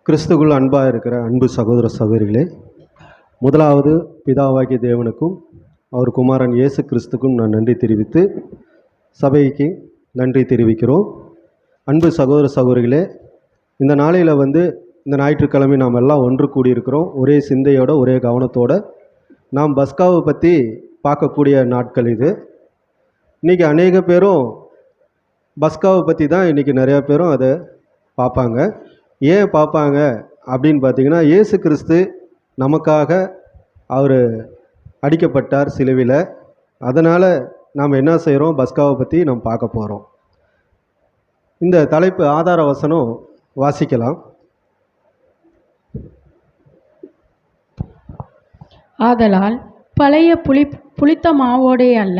கிறிஸ்துக்குள் அன்பாக இருக்கிற அன்பு சகோதர சகோதரிகளே, முதலாவது பிதாவாகிய தேவனுக்கும் அவர் குமாரன் இயேசு கிறிஸ்துக்கும் நான் நன்றி தெரிவித்து சபைக்கு நன்றி தெரிவிக்கிறோம். அன்பு சகோதர சகோதரிகளே, இந்த நாளையில் இந்த ஞாயிற்றுக்கிழமை நாம் எல்லாம் ஒன்று கூடியிருக்கிறோம். ஒரே சிந்தையோட ஒரே கவனத்தோடு நாம் பஸ்காவை பற்றி பார்க்கக்கூடிய நாட்கள் இது. இன்றைக்கி அநேக பேரும் பஸ்காவை பற்றி தான் இன்றைக்கி நிறையா பேரும் அதை பார்ப்பாங்க. ஏன் பார்ப்பாங்க அப்படின்னு பார்த்தீங்கன்னா, இயேசு கிறிஸ்து நமக்காக அவர் அடிக்கப்பட்டார் சிலுவையில். அதனால் நாம் என்ன செய்கிறோம், பஸ்காவை பற்றி நாம் பார்க்க போகிறோம். இந்த தலைப்பு ஆதார வசனம் வாசிக்கலாம். ஆதலால் பழைய புளித்த மாவோடே அல்ல,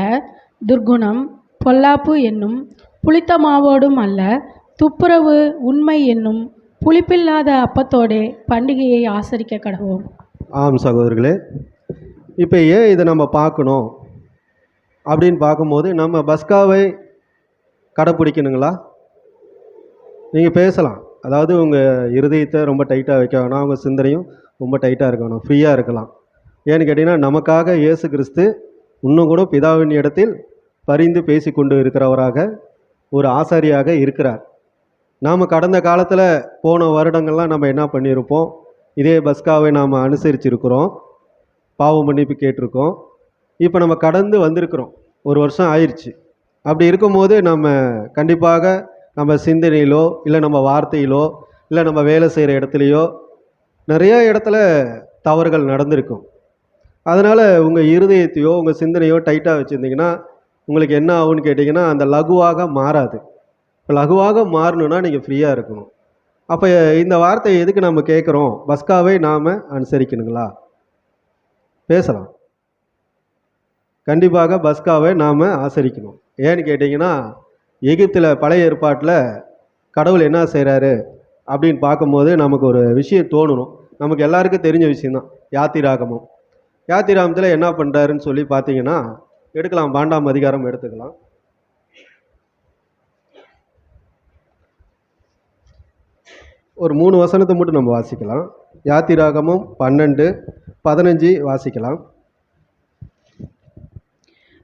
துர்குணம் பொல்லாப்பு என்னும் புளித்த மாவோடும் அல்ல, துப்புரவு உண்மை என்னும் புளிப்பில்லாத அப்பத்தோடே பண்டிகையை ஆசரிக்க கடவோம். ஆம் சகோதரர்களே, இப்போ ஏன் இதை நம்ம பார்க்கணும் அப்படின்னு பார்க்கும்போது, நம்ம பஸ்காவை கடைப்பிடிக்கணுங்களா? நீங்கள் பேசலாம். அதாவது உங்கள் இருதயத்தை ரொம்ப டைட்டாக வைக்க வேணாம், உங்கள் சிந்தனையும் ரொம்ப டைட்டாக இருக்க வேணாம், ஃப்ரீயாக இருக்கலாம். ஏன்னு கேட்டிங்கன்னா, நமக்காக இயேசு கிறிஸ்து இன்னும் கூட பிதாவின் இடத்தில் பரிந்து பேசி கொண்டு இருக்கிறவராக ஒரு ஆசாரியாக இருக்கிறார். நாம் கடந்த காலத்தில் போன வருடங்கள்லாம் நம்ம என்ன பண்ணியிருப்போம், இதே பஸ்காவை நாம் அனுசரிச்சிருக்கிறோம், பாவ மன்னிப்பு கேட்டிருக்கோம். இப்போ நம்ம கடந்து வந்திருக்கிறோம், ஒரு வருஷம் ஆயிடுச்சு. அப்படி இருக்கும்போது நம்ம கண்டிப்பாக நம்ம சிந்தனையிலோ இல்லை நம்ம வார்த்தையிலோ இல்லை நம்ம வேலை செய்கிற இடத்துலையோ நிறையா இடத்துல தவறுகள் நடந்திருக்கும். அதனால் உங்கள் இருதயத்தையோ உங்கள் சிந்தனையோ டைட்டாக வச்சுருந்தீங்கன்னா உங்களுக்கு என்ன ஆகுன்னு கேட்டிங்கன்னா, அந்த லகுவாக மாறாது. இப்போ லகுவாக மாறணுன்னா நீங்கள் ஃப்ரீயாக இருக்கணும். அப்போ இந்த வார்த்தையை எதுக்கு நம்ம கேட்குறோம், பஸ்காவை நாம் அனுசரிக்கணுங்களா? பேசலாம். கண்டிப்பாக பஸ்காவை நாம் ஆசரிக்கணும். ஏன்னு கேட்டிங்கன்னா, எகிப்தில் பழைய ஏற்பாட்டில் கடவுள் என்ன செய்கிறாரு அப்படின்னு பார்க்கும்போது நமக்கு ஒரு விஷயம் தோணணும். நமக்கு எல்லாருக்கும் தெரிஞ்ச விஷயந்தான் யாத்திராகமம். யாத்திராகமத்தில் என்ன பண்ணுறாருன்னு சொல்லி பார்த்தீங்கன்னா, எடுக்கலாம், 12ஆம் அதிகாரம் எடுத்துக்கலாம். ஒரு 3 வசனத்தை மட்டும் நம்ம வாசிக்கலாம். யாத்திராகமம் 12:15 வாசிக்கலாம்.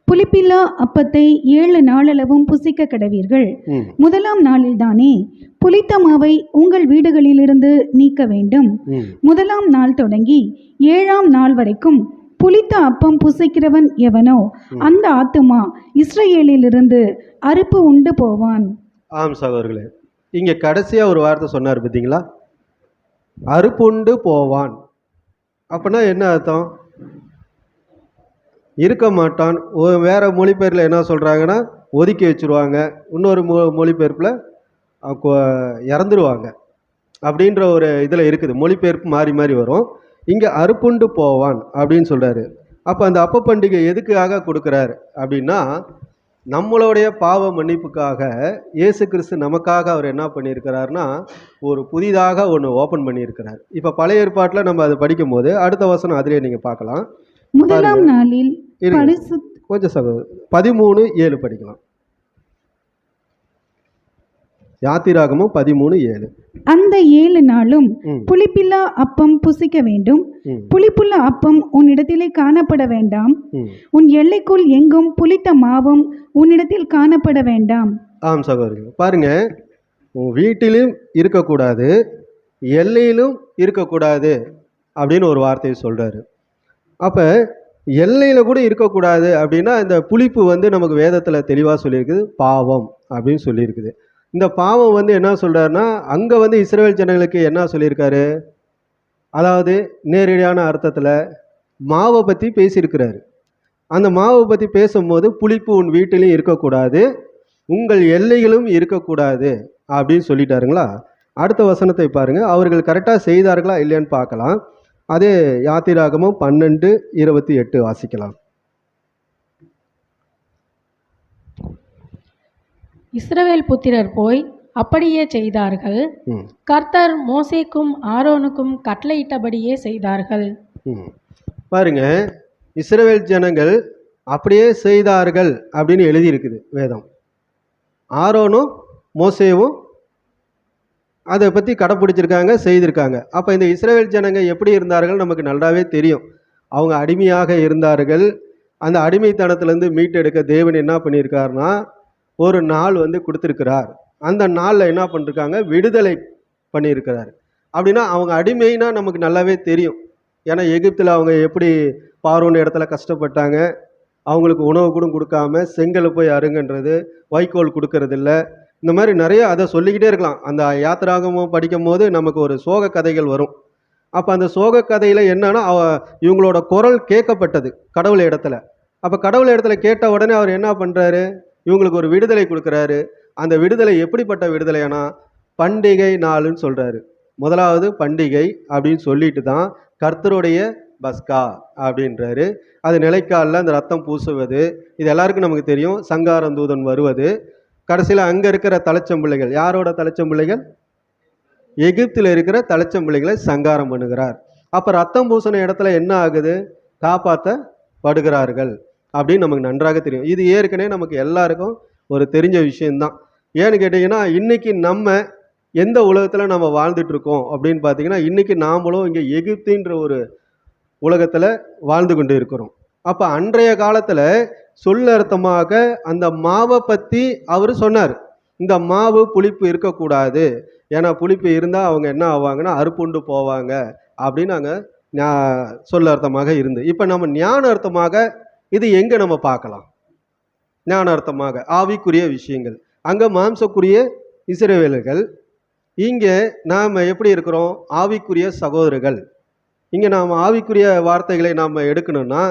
புளிப்பில்லா அப்பத்தை 7 நாளளவும் புசிக்க கடவீர்கள். முதலாம் நாளில் தானே புளித்த மாவை உங்கள் வீடுகளிலிருந்து நீக்க வேண்டும். முதலாம் நாள் தொடங்கி 7ஆம் நாள் வரைக்கும் புளித்த அப்பம் புசிக்கிறவன் எவனோ அந்த ஆத்துமா இஸ்ரவேலிலிருந்து அறுப்பு உண்டு போவான். ஆம் சகோதரர்களே, இங்கே கடைசியாக ஒரு வார்த்தை சொன்னார் பார்த்தீங்களா, அறுப்புண்டு போவான். அப்படின்னா என்ன அர்த்தம்? இருக்க மாட்டான். வேறு மொழிபெயர்ப்பில் என்ன சொல்கிறாங்கன்னா, ஒதுக்கி வச்சுருவாங்க. இன்னொரு மொழிபெயர்ப்பில் இறந்துருவாங்க அப்படின்ற ஒரு இதில் இருக்குது. மொழிபெயர்ப்பு மாறி மாறி வரும். இங்கே அறுப்புண்டு போவான் அப்படின்னு சொல்கிறாரு. அப்போ அந்த அப்ப பண்டிகை எதுக்காக கொடுக்குறாரு அப்படின்னா, நம்மளுடைய பாவ மன்னிப்புக்காக இயேசு கிறிஸ்து நமக்காக அவர் என்ன பண்ணியிருக்கிறாருன்னா, ஒரு புதிதாக ஒன்று ஓப்பன் பண்ணியிருக்கிறார். இப்போ பழைய ஏற்பாட்டில் நம்ம அதை படிக்கும் போது அடுத்த வசனம் அதிலே நீங்கள் பார்க்கலாம். முதலாம் நாளில் கொஞ்சம் 13:7 படிக்கலாம். யாத்திராகமும் 13:7. அந்த 7 நாளும் புளிப்பில்லா அப்பம் புசிக்க வேண்டும். புளிப்புள்ள அப்பம் உன்னிடத்திலே காணப்பட வேண்டாம். உன் எல்லைக்குள் எங்கும் புளித்த மாவும் உன்னிடத்தில் காணப்பட வேண்டாம். ஆம் சகோதரர்கள், பாருங்க, உன் வீட்டிலும் இருக்கக்கூடாது, எல்லையிலும் இருக்கக்கூடாது அப்படின்னு ஒரு வார்த்தையை சொல்றாரு. அப்போ எல்லையில் கூட இருக்கக்கூடாது அப்படின்னா, இந்த புளிப்பு நமக்கு வேதத்தில் தெளிவாக சொல்லியிருக்குது, பாவம் அப்படின்னு சொல்லியிருக்குது. இந்த பாவம் என்ன சொல்கிறாருன்னா, அங்கே இஸ்ரவேல் ஜனங்களுக்கு என்ன சொல்லியிருக்காரு, அதாவது நேரடியான அர்த்தத்தில் மாவை பற்றி பேசியிருக்கிறாரு. அந்த மாவை பற்றி பேசும்போது புளிப்பு உன் வீட்டிலையும் இருக்கக்கூடாது, உங்கள் எல்லைகளும் இருக்கக்கூடாது அப்படின்னு சொல்லிட்டாருங்களா. அடுத்த வசனத்தை பாருங்கள். அவர்கள் கரெக்டாக செய்தார்களா இல்லையான்னு பார்க்கலாம். அதே யாத்திராகமம் 12:28 வாசிக்கலாம். இஸ்ரவேல் புத்திரர் போய் அப்படியே செய்தார்கள். கர்த்தர் மோசேக்கும் ஆரோனுக்கும் கட்டளையிட்டபடியே செய்தார்கள். பாருங்க, இஸ்ரவேல் ஜனங்கள் அப்படியே செய்தார்கள் அப்படின்னு எழுதி இருக்குது வேதம். ஆரோனும் மோசேவும் அதை பற்றி கடைப்பிடிச்சிருக்காங்க, செய்திருக்காங்க. அப்போ இந்த இஸ்ரவேல் ஜனங்க எப்படி இருந்தார்கள் நமக்கு நல்லாவே தெரியும். அவங்க அடிமையாக இருந்தார்கள். அந்த அடிமைத்தனத்திலேருந்து மீட்டெடுக்க தேவன் என்ன பண்ணியிருக்காருன்னா ஒரு நாள் கொடுத்துருக்கிறார். அந்த நாளில் என்ன பண்ணிருக்காங்க, விடுதலை பண்ணியிருக்கிறார். அப்படின்னா அவங்க அடிமைனா நமக்கு நல்லாவே தெரியும். ஏன்னா எகிப்தில் அவங்க எப்படி பார்வோன் இடத்துல கஷ்டப்பட்டாங்க, அவங்களுக்கு உணவு கூட கொடுக்காம செங்கலை போய் அருங்கன்றது, வைக்கோல் கொடுக்கறதில்ல, இந்த மாதிரி நிறைய அதை சொல்லிக்கிட்டே இருக்கலாம். அந்த யாத்திராகமும் படிக்கும் போது நமக்கு ஒரு சோக கதைகள் வரும். அப்போ அந்த சோக கதையில் என்னன்னா இவங்களோட குரல் கேட்கப்பட்டது கடவுள் இடத்துல. அப்போ கடவுள் இடத்துல கேட்ட உடனே அவர் என்ன பண்ணுறாரு, இவங்களுக்கு ஒரு விடுதலை கொடுக்குறாரு. அந்த விடுதலை எப்படிப்பட்ட விடுதலைனா பண்டிகை நாளுன்னு சொல்கிறாரு. முதலாவது பண்டிகை அப்படின்னு சொல்லிட்டு தான் கர்த்தருடைய பஸ்கா அப்படின்றாரு. அது நிலைக்காலில் அந்த ரத்தம் பூசுவது, இது எல்லாருக்கும் நமக்கு தெரியும். சங்காரம் தூதன் வருவது, கடைசியில் அங்கே இருக்கிற தலைச்சம்பிள்ளைகள், யாரோட தலைச்சம்பிள்ளைகள், எகிப்தில் இருக்கிற தலைச்சம்பிள்ளைகளை சங்காரம் பண்ணுகிறார். அப்போ ரத்தம் பூசின இடத்துல என்ன ஆகுது, காப்பாற்றப்படுகிறார்கள் அப்படின்னு நமக்கு நன்றாக தெரியும். இது ஏற்கனவே நமக்கு எல்லாருக்கும் ஒரு தெரிஞ்ச விஷயம்தான். ஏன்னு கேட்டிங்கன்னா இன்றைக்கி நம்ம எந்த உலகத்தில் நம்ம வாழ்ந்துட்டு இருக்கோம் அப்படின்னு பார்த்தீங்கன்னா, இன்றைக்கி நாமளும் இங்கே எகிப்தின்ற ஒரு உலகத்தில் வாழ்ந்து கொண்டு இருக்கிறோம். அப்போ அன்றைய காலத்தில் சொல்லர்த்தமாக அந்த மாவை பற்றி அவர் சொன்னார். இந்த மாவு புளிப்பு இருக்கக்கூடாது, ஏன்னா புளிப்பு இருந்தால் அவங்க என்ன ஆவாங்கன்னா அறுப்புண்டு போவாங்க அப்படின்னு நாங்கள் சொல்ல அர்த்தமாக இருந்து. இப்போ நம்ம ஞான அர்த்தமாக இது எங்கே நம்ம பார்க்கலாம், ஞான அர்த்தமாக ஆவிக்குரிய விஷயங்கள். அங்கே மாம்சக்குரிய இஸ்ரவேலர்கள், இங்கே நாம் எப்படி இருக்கிறோம், ஆவிக்குரிய சகோதரர்கள். இங்கே நாம் ஆவிக்குரிய வார்த்தைகளை நாம் எடுக்கணும்னா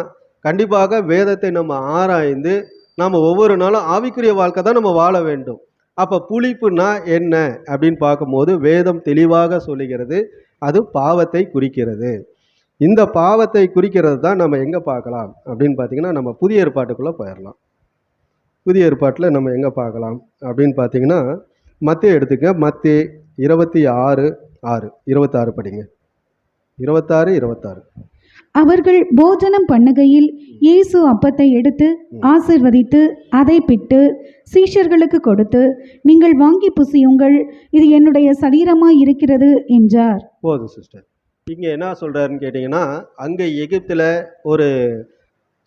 கண்டிப்பாக வேதத்தை நம்ம ஆராய்ந்து நாம் ஒவ்வொரு நாளும் ஆவிக்குரிய வாழ்க்கை தான் நம்ம வாழ வேண்டும். அப்போ புளிப்புனா என்ன அப்படின்னு பார்க்கும்போது வேதம் தெளிவாக சொல்லுகிறது, அது பாவத்தை குறிக்கிறது. இந்த பாவத்தை குறிக்கிறது தான் நம்ம எங்கே பார்க்கலாம் அப்படின்னு பார்த்தீங்கன்னா, நம்ம புதிய ஏற்பாட்டுக்குள்ளே போயிடலாம். புதிய ஏற்பாட்டில் நம்ம எங்கே பார்க்கலாம் அப்படின்னு பார்த்தீங்கன்னா, மத்தேயு எடுத்துக்க, மத்தேயு 26:6 26 படிங்க. 26. அவர்கள் போஜனம் பண்ணுகையில் இயேசு அப்பத்தை எடுத்து ஆசீர்வதித்து அதை பிட்டு சீஷர்களுக்கு கொடுத்து, நீங்கள் வாங்கி புசியுங்கள், இது என்னுடைய சரீரமாய் இருக்கிறது என்றார். போதும் சிஸ்டர். இங்கே என்ன சொல்கிறாருன்னு கேட்டிங்கன்னா, அங்கே எகிப்தில் ஒரு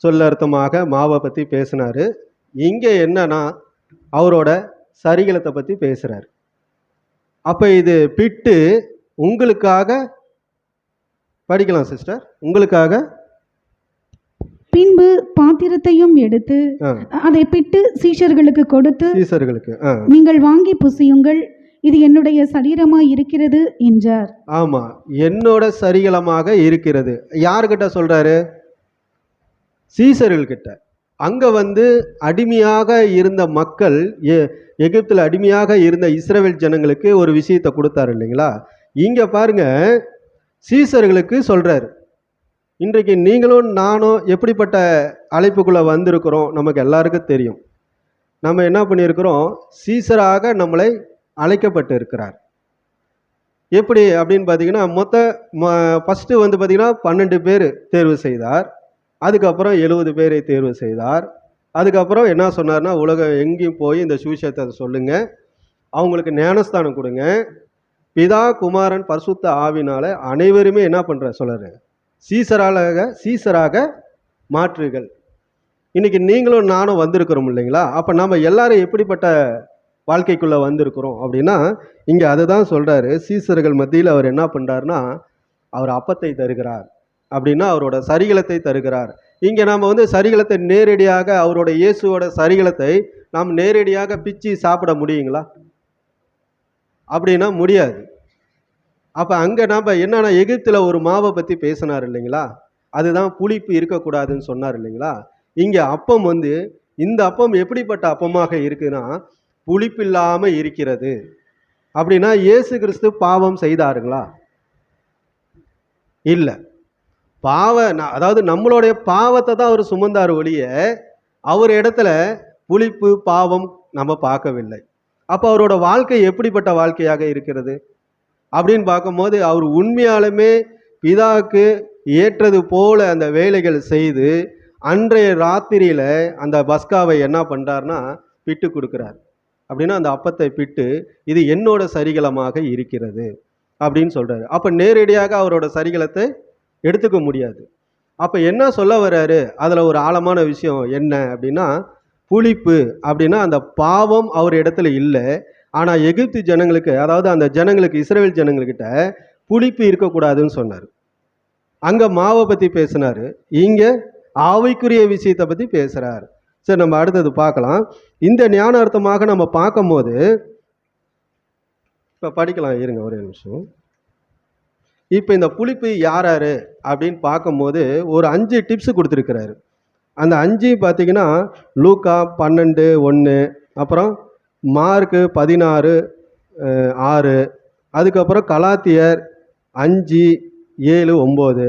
சொல்லர்த்தமாக மாவை பற்றி பேசினார். இங்கே என்னன்னா அவரோட சரிகளத்தை பற்றி பேசுகிறார். அப்போ இது பிட்டு உங்களுக்காக படிக்கலாம் சிஸ்டர். உங்களுக்காக பின்பு பாத்திரத்தையும் எடுத்து அதை பிட்டு சீஷர்களுக்கு கொடுத்து, நீங்கள் வாங்கி புசியுங்கள், இது என்னுடைய சரீரமாய் இருக்கிறது என்றார். ஆமா, என்னோட சரீரமாக இருக்கிறது. யார்கிட்ட சொல்றாரு, சீசர்கள்கிட்ட. அங்க அடிமையாக இருந்த மக்கள், எகிப்தில் அடிமையாக இருந்த இஸ்ரவேல் ஜனங்களுக்கு ஒரு விஷயத்தை கொடுத்தாரு இல்லைங்களா. இங்க பாருங்க, சீசர்களுக்கு சொல்றாரு. இன்றைக்கு நீங்களும் நானும் எப்படிப்பட்ட அழைப்புக்குள்ளே வந்திருக்கிறோம் நமக்கு எல்லாருக்கும் தெரியும். நம்ம என்ன பண்ணியிருக்கிறோம், சீசராக நம்மளை அழைக்கப்பட்டு இருக்கிறார். எப்படி அப்படின்னு பார்த்தீங்கன்னா, ஃபஸ்ட்டு பார்த்தீங்கன்னா 12 பேர் தேர்வு செய்தார். அதுக்கப்புறம் 70 பேரை தேர்வு செய்தார். அதுக்கப்புறம் என்ன சொன்னார்னா, உலகம் எங்கேயும் போய் இந்த சுவிசேஷத்தை சொல்லுங்கள், அவங்களுக்கு ஞானஸ்தானம் கொடுங்க, பிதா குமாரன் பரிசுத்த ஆவினால அனைவருமே என்ன பண்ணுற சொல்கிறாரு, சீசராக மாற்றுகள். இன்னைக்கு நீங்களும் நானும் வந்திருக்கிறோம் இல்லைங்களா. அப்போ நம்ம எல்லாரும் எப்படிப்பட்ட வாழ்க்கைக்குள்ளே வந்திருக்கிறோம் அப்படின்னா, இங்கே அதை தான் சொல்கிறாரு. சீசர்கள் மத்தியில் அவர் என்ன பண்ணுறாருன்னா, அவர் அப்பத்தை தருகிறார் அப்படின்னா அவரோட சரிகளத்தை தருகிறார். இங்கே நாம் சரிகளத்தை நேரடியாக, அவரோட இயேசுவோட சரிகளத்தை நாம் நேரடியாக பிச்சு சாப்பிட முடியுங்களா அப்படின்னா முடியாது. அப்போ அங்கே நாம் என்னன்னா, எகிப்தில் ஒரு மாவை பற்றி பேசினார் இல்லைங்களா, அதுதான் புளிப்பு இருக்கக்கூடாதுன்னு சொன்னார் இல்லைங்களா. இங்கே அப்பம் இந்த அப்பம் எப்படிப்பட்ட அப்பமாக இருக்குன்னா, புளிப்பில்லாமல் இருக்கிறது. அப்படின்னா இயேசு கிறிஸ்து பாவம் செய்தாருங்களா, இல்லை. அதாவது நம்மளுடைய பாவத்தை தான் அவர் சுமந்தார் ஒழிய அவர் இடத்துல புளிப்பு பாவம் நம்ம பார்க்கவில்லை. அப்போ அவரோட வாழ்க்கை எப்படிப்பட்ட வாழ்க்கையாக இருக்கிறது அப்படின்னு பார்க்கும்போது, அவர் உண்மையாலுமே பிதாவுக்கு ஏற்றது போல அந்த வேலைகள் செய்து அன்றைய ராத்திரியில் அந்த பஸ்காவை என்ன பண்ணுறாருன்னா பிட்டு கொடுக்குறார். அப்படின்னா அந்த அப்பத்தை பிட்டு இது என்னோட சரிகளமாக இருக்கிறது அப்படின்னு சொல்கிறாரு. அப்போ நேரடியாக அவரோட சரிகளத்தை எடுத்துக்க முடியாது. அப்போ என்ன சொல்ல வர்றாரு, அதில் ஒரு ஆழமான விஷயம் என்ன அப்படின்னா, புளிப்பு அப்படின்னா அந்த பாவம் அவர் இடத்துல இல்லை. ஆனால் எகிப்து ஜனங்களுக்கு, அதாவது அந்த ஜனங்களுக்கு, இஸ்ரவேல் ஜனங்கள்கிட்ட புளிப்பு இருக்கக்கூடாதுன்னு சொன்னார். அங்கே மாவை பற்றி பேசினார், இங்கே ஆவிக்குரிய விஷயத்தை பற்றி பேசுகிறார். சரி, நம்ம அடுத்தது பார்க்கலாம். இந்த ஞானார்த்தமாக நம்ம பார்க்கும்போது இப்போ படிக்கலாம், இருங்க ஒரே நிமிஷம். இப்போ இந்த புளிப்பு யார் யார் அப்படின்னு பார்க்கும்போது ஒரு 5 டிப்ஸ் கொடுத்துருக்கிறாரு. அந்த 5 பார்த்தீங்கன்னா லூக்கா 12:1, அப்புறம் மார்க்கு 16:6, அதுக்கப்புறம் கலாத்தியர் 5:7-9,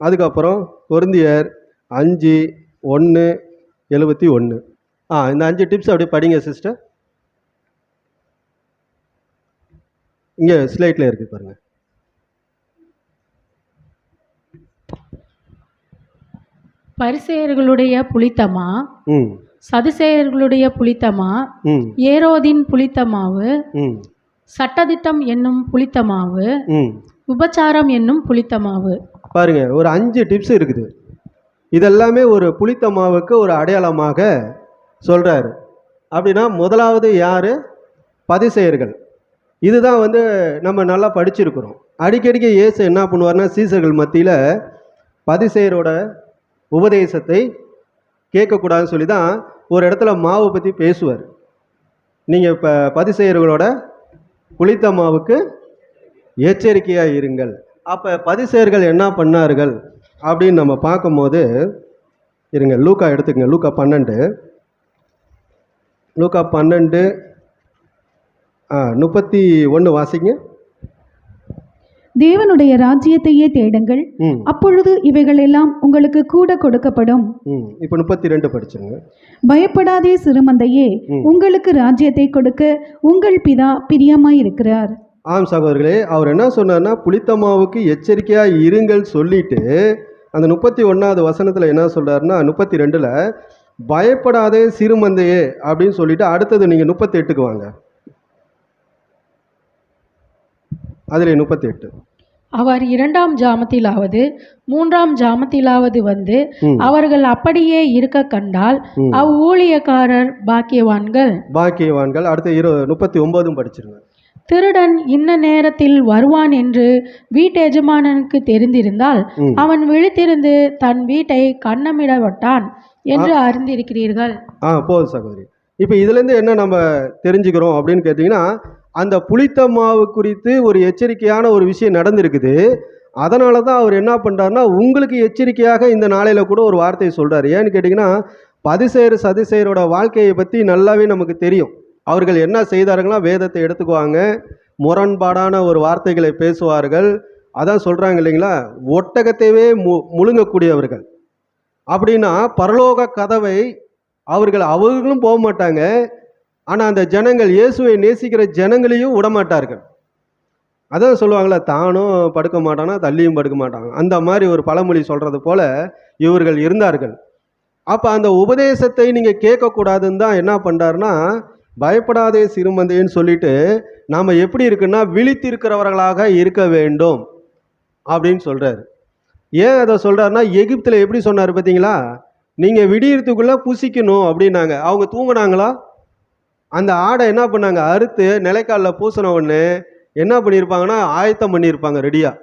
அதுக்கப்புறம் கொரிந்தியர் 5:1-71. இந்த 5 டிப்ஸ் அப்படியே படிங்க சிஸ்டர். இங்கே ஸ்லைட்டில் இருக்குது பாருங்கள். பரிசேயர்களுடைய புளித்தமா, சதுசேயர்களுடைய புளித்தமா, ஏரோதின் புளித்தமாவு, சட்டதிட்டம் என்னும் புளித்தமாவு, உபச்சாரம் என்னும் புளித்தமாவு. பாருங்க, ஒரு 5 டிப்ஸ் இருக்குது. இதெல்லாமே ஒரு புளித்தமாவுக்கு ஒரு அடையாளமாக சொல்றாரு. அப்படின்னா முதலாவது யாரு? பரிசேயர்கள். இதுதான் நம்ம நல்லா படிச்சிருக்கிறோம். அடிக்கடிக்கு இயேசு என்ன பண்ணுவார்னா, சீசர்கள் மத்தியில் பரிசேயரோட உபதேசத்தை கேட்கக்கூடாதுன்னு சொல்லி தான் ஒரு இடத்துல மாவை பற்றி பேசுவார். நீங்கள் இப்போ பரிசேயர்களோட புளித்த மாவுக்கு எச்சரிக்கையாக இருங்கள். அப்போ பரிசேயர்கள் என்ன பண்ணார்கள் அப்படின்னு நம்ம பார்க்கும்போது, இருங்க லூக்கா எடுத்துக்கங்க. லூக்கா 12:31 வாசிங்க. தேவனுடைய ராஜ்யத்தையே தேடுங்கள், அப்பொழுது இவைகள் எல்லாம் உங்களுக்கு கூட கொடுக்கப்படும். இப்போ 32 படிச்சுங்க. பயப்படாதே சிறுமந்தையே, உங்களுக்கு ராஜ்யத்தை கொடுக்க உங்கள் பிதா பிரியமாய் இருக்கிறார். ஆம் சகோதரர்களே, அவர் என்ன சொன்னார்னா, புளித்தமாவுக்கு எச்சரிக்கையா இருங்கள் சொல்லிட்டு அந்த 31வது வசனத்தில் என்ன சொல்றாருன்னா, 32ல் பயப்படாதே சிறுமந்தையே அப்படின்னு சொல்லிட்டு அடுத்தது நீங்கள் 38க்கு வாங்க. அதில் 38. அவர் 2ஆம் ஜாமத்திலாவது 3ஆம் ஜாமத்திலாவது வந்து அவர்கள் அப்படியே இருக்க கண்டால் அவ்வூழியக்காரர் பாக்கியவான்கள். அடுத்த 39 படிச்சிருங்க. திருடன் இன்ன நேரத்தில் வருவான் என்று வீட்டெஜமானனுக்கு தெரிந்திருந்தால் அவன் விழித்திருந்து தன் வீட்டை கண்ணமிடப்பட்டான் என்று அறிந்திருக்கிறீர்கள். போதும் சகோதரி. இப்போ இதுலேருந்து என்ன நம்ம தெரிஞ்சுக்கிறோம் அப்படின்னு கேட்டிங்கன்னா, அந்த புளித்த மாவு குறித்து ஒரு எச்சரிக்கையான ஒரு விஷயம் நடந்திருக்குது. அதனால தான் அவர் என்ன பண்ணுறாருன்னா, உங்களுக்கு எச்சரிக்கையாக இந்த நாளையில் கூட ஒரு வார்த்தையை சொல்கிறார். ஏன்னு கேட்டிங்கன்னா, பரிசேயர் சதுசேயரோட வாழ்க்கையை பற்றி நல்லாவே நமக்கு தெரியும். அவர்கள் என்ன செய்தார்களா, வேதத்தை எடுத்துக்குவாங்க, முரண்பாடான ஒரு வார்த்தைகளை பேசுவார்கள். அதான் சொல்கிறாங்க இல்லைங்களா, ஒட்டகத்தையே முழுங்கக்கூடியவர்கள். அப்படின்னா பரலோக கதவை அவர்களும் போக மாட்டாங்க. ஆனால் அந்த ஜனங்கள், இயேசுவை நேசிக்கிற ஜனங்களையும் விடமாட்டார்கள். அதான் சொல்லுவாங்களே, தானும் படுக்க மாட்டானா தள்ளியும் படுக்க மாட்டாங்க. அந்த மாதிரி ஒரு பழமொழி சொல்கிறது போல இவர்கள் இருந்தார்கள். அப்போ அந்த உபதேசத்தை நீங்கள் கேட்கக்கூடாதுன்னு தான் என்ன பண்ணுறாருன்னா, பயப்படாதே சிறுமந்தைன்னு சொல்லிட்டு நாம் எப்படி இருக்குன்னா விழித்திருக்கிறவர்களாக இருக்க வேண்டும் அப்படின்னு சொல்கிறாரு. ஏன் அதை சொல்கிறாருன்னா, எகிப்தில் எப்படி சொன்னார் பார்த்தீங்களா, நீங்கள் விடியறதுக்குள்ளே புசிக்கணும் அப்படின்னாங்க. அவங்க தூங்கினாங்களா? அந்த ஆடை என்ன பண்ணாங்க, அறுத்து நிலைக்காலில் பூசின உடனே என்ன பண்ணியிருப்பாங்கன்னா, ஆயத்தம் பண்ணியிருப்பாங்க ரெடியாக.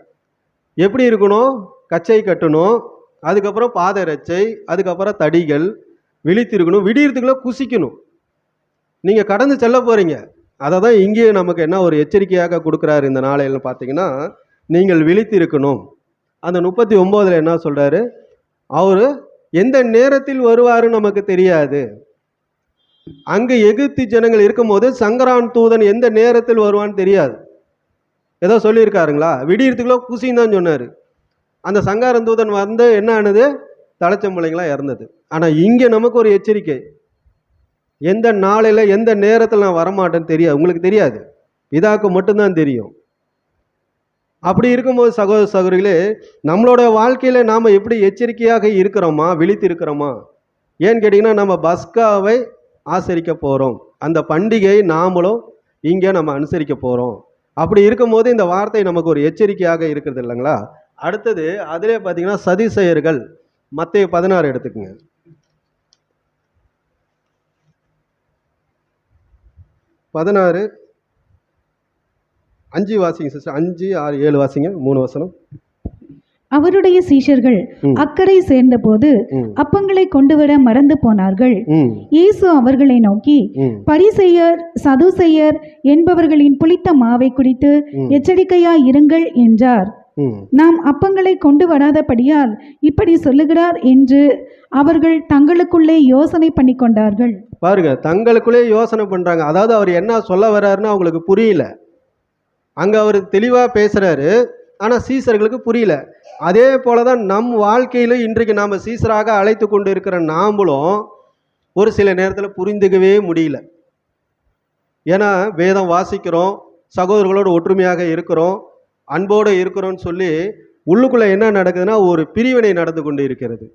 எப்படி இருக்கணும், கச்சை கட்டணும், அதுக்கப்புறம் பாதரட்சை, அதுக்கப்புறம் தடிகள், விழித்திருக்கணும், விடியறதுக்குள்ளே புசிக்கணும். நீங்கள் கடந்து செல்ல போகிறீங்க. அதை தான் இங்கேயே நமக்கு என்ன ஒரு எச்சரிக்கையாக கொடுக்குறாரு இந்த நாளையில் பார்த்தீங்கன்னா, நீங்கள் விழித்திருக்கணும். அந்த 39ல் என்ன சொல்கிறாரு, அவர் எந்த நேரத்தில் வருவாருன்னு நமக்கு தெரியாது. அங்கே எகிப்து ஜனங்கள் இருக்கும்போது சங்கரான் தூதன் எந்த நேரத்தில் வருவான்னு தெரியாது. ஏதோ சொல்லியிருக்காருங்களா, விடியறதுக்குள்ள குசின்னு தான் சொன்னார். அந்த சங்காரன் தூதன் என்ன ஆனது, தலைச்சம்பளைங்களாம் இறந்தது. ஆனால் இங்கே நமக்கு ஒரு எச்சரிக்கை, எந்த நாளையில் எந்த நேரத்தில் நான் வரமாட்டேன்னு தெரியாது. உங்களுக்கு தெரியாது, இதாக்கு மட்டும்தான் தெரியும். அப்படி இருக்கும்போது சகோதர சகோதரிகளே, நம்மளோட வாழ்க்கையில் நாம் எப்படி எச்சரிக்கையாக இருக்கிறோமா, விழித்து இருக்கிறோமா? ஏன்னு கேட்டிங்கன்னா, நம்ம பஸ்காவை ஆசரிக்க போகிறோம். அந்த பண்டிகையை நாமளும் இங்கே நம்ம அனுசரிக்க போகிறோம். அப்படி இருக்கும்போது இந்த வார்த்தை நமக்கு ஒரு எச்சரிக்கையாக இருக்கிறது இல்லைங்களா? அடுத்தது அதிலே பார்த்தீங்கன்னா சதிசெயர்கள். மத்தேயு 16 எடுத்துக்கங்க. 16 5 வாசிங்க சிஸ்டர். 5, 6, 7 வாசிங்க. 3 வசனம். அவருடைய சீஷர்கள் அக்கறை சேர்ந்தபோது அப்பங்களை கொண்டு வர மறந்து போனார்கள். இயேசு அவர்களை நோக்கி, பரிசேயர் சதுசேயர் என்பவர்களின் புளித்த மாவை குறித்து எச்சரிக்கையாய் இருங்கள் என்றார். நாம் அப்பங்களை கொண்டு வராதபடியால் இப்படி சொல்லுகிறார் என்று அவர்கள் தங்களுக்குள்ளே யோசனை பண்ணி கொண்டார்கள். பாருங்க, தங்களுக்குள்ளே யோசனை பண்றாங்க. அதாவது அவர் என்ன சொல்ல வர்றாருன்னு அவங்களுக்கு புரியல. அங்க அவர் தெளிவா பேசுறாரு, ஆனா சீசர்களுக்கு புரியல. அதே போலதான் நம் வாழ்க்கையில இன்றைக்கு நாம சீசராக அழைத்து கொண்டு இருக்கிற நாமளும் ஒரு சில நேரத்தில் புரிந்துக்கவே முடியல. ஏன்னா வேதம் வாசிக்கிறோம், சகோதரர்களோடு ஒற்றுமையாக இருக்கிறோம், அன்போடு இருக்கிறோம்னு சொல்லி உள்ளுக்குள்ள என்ன நடக்குதுன்னா ஒரு பிரிவினை நடந்து கொண்டு இருக்கிறது.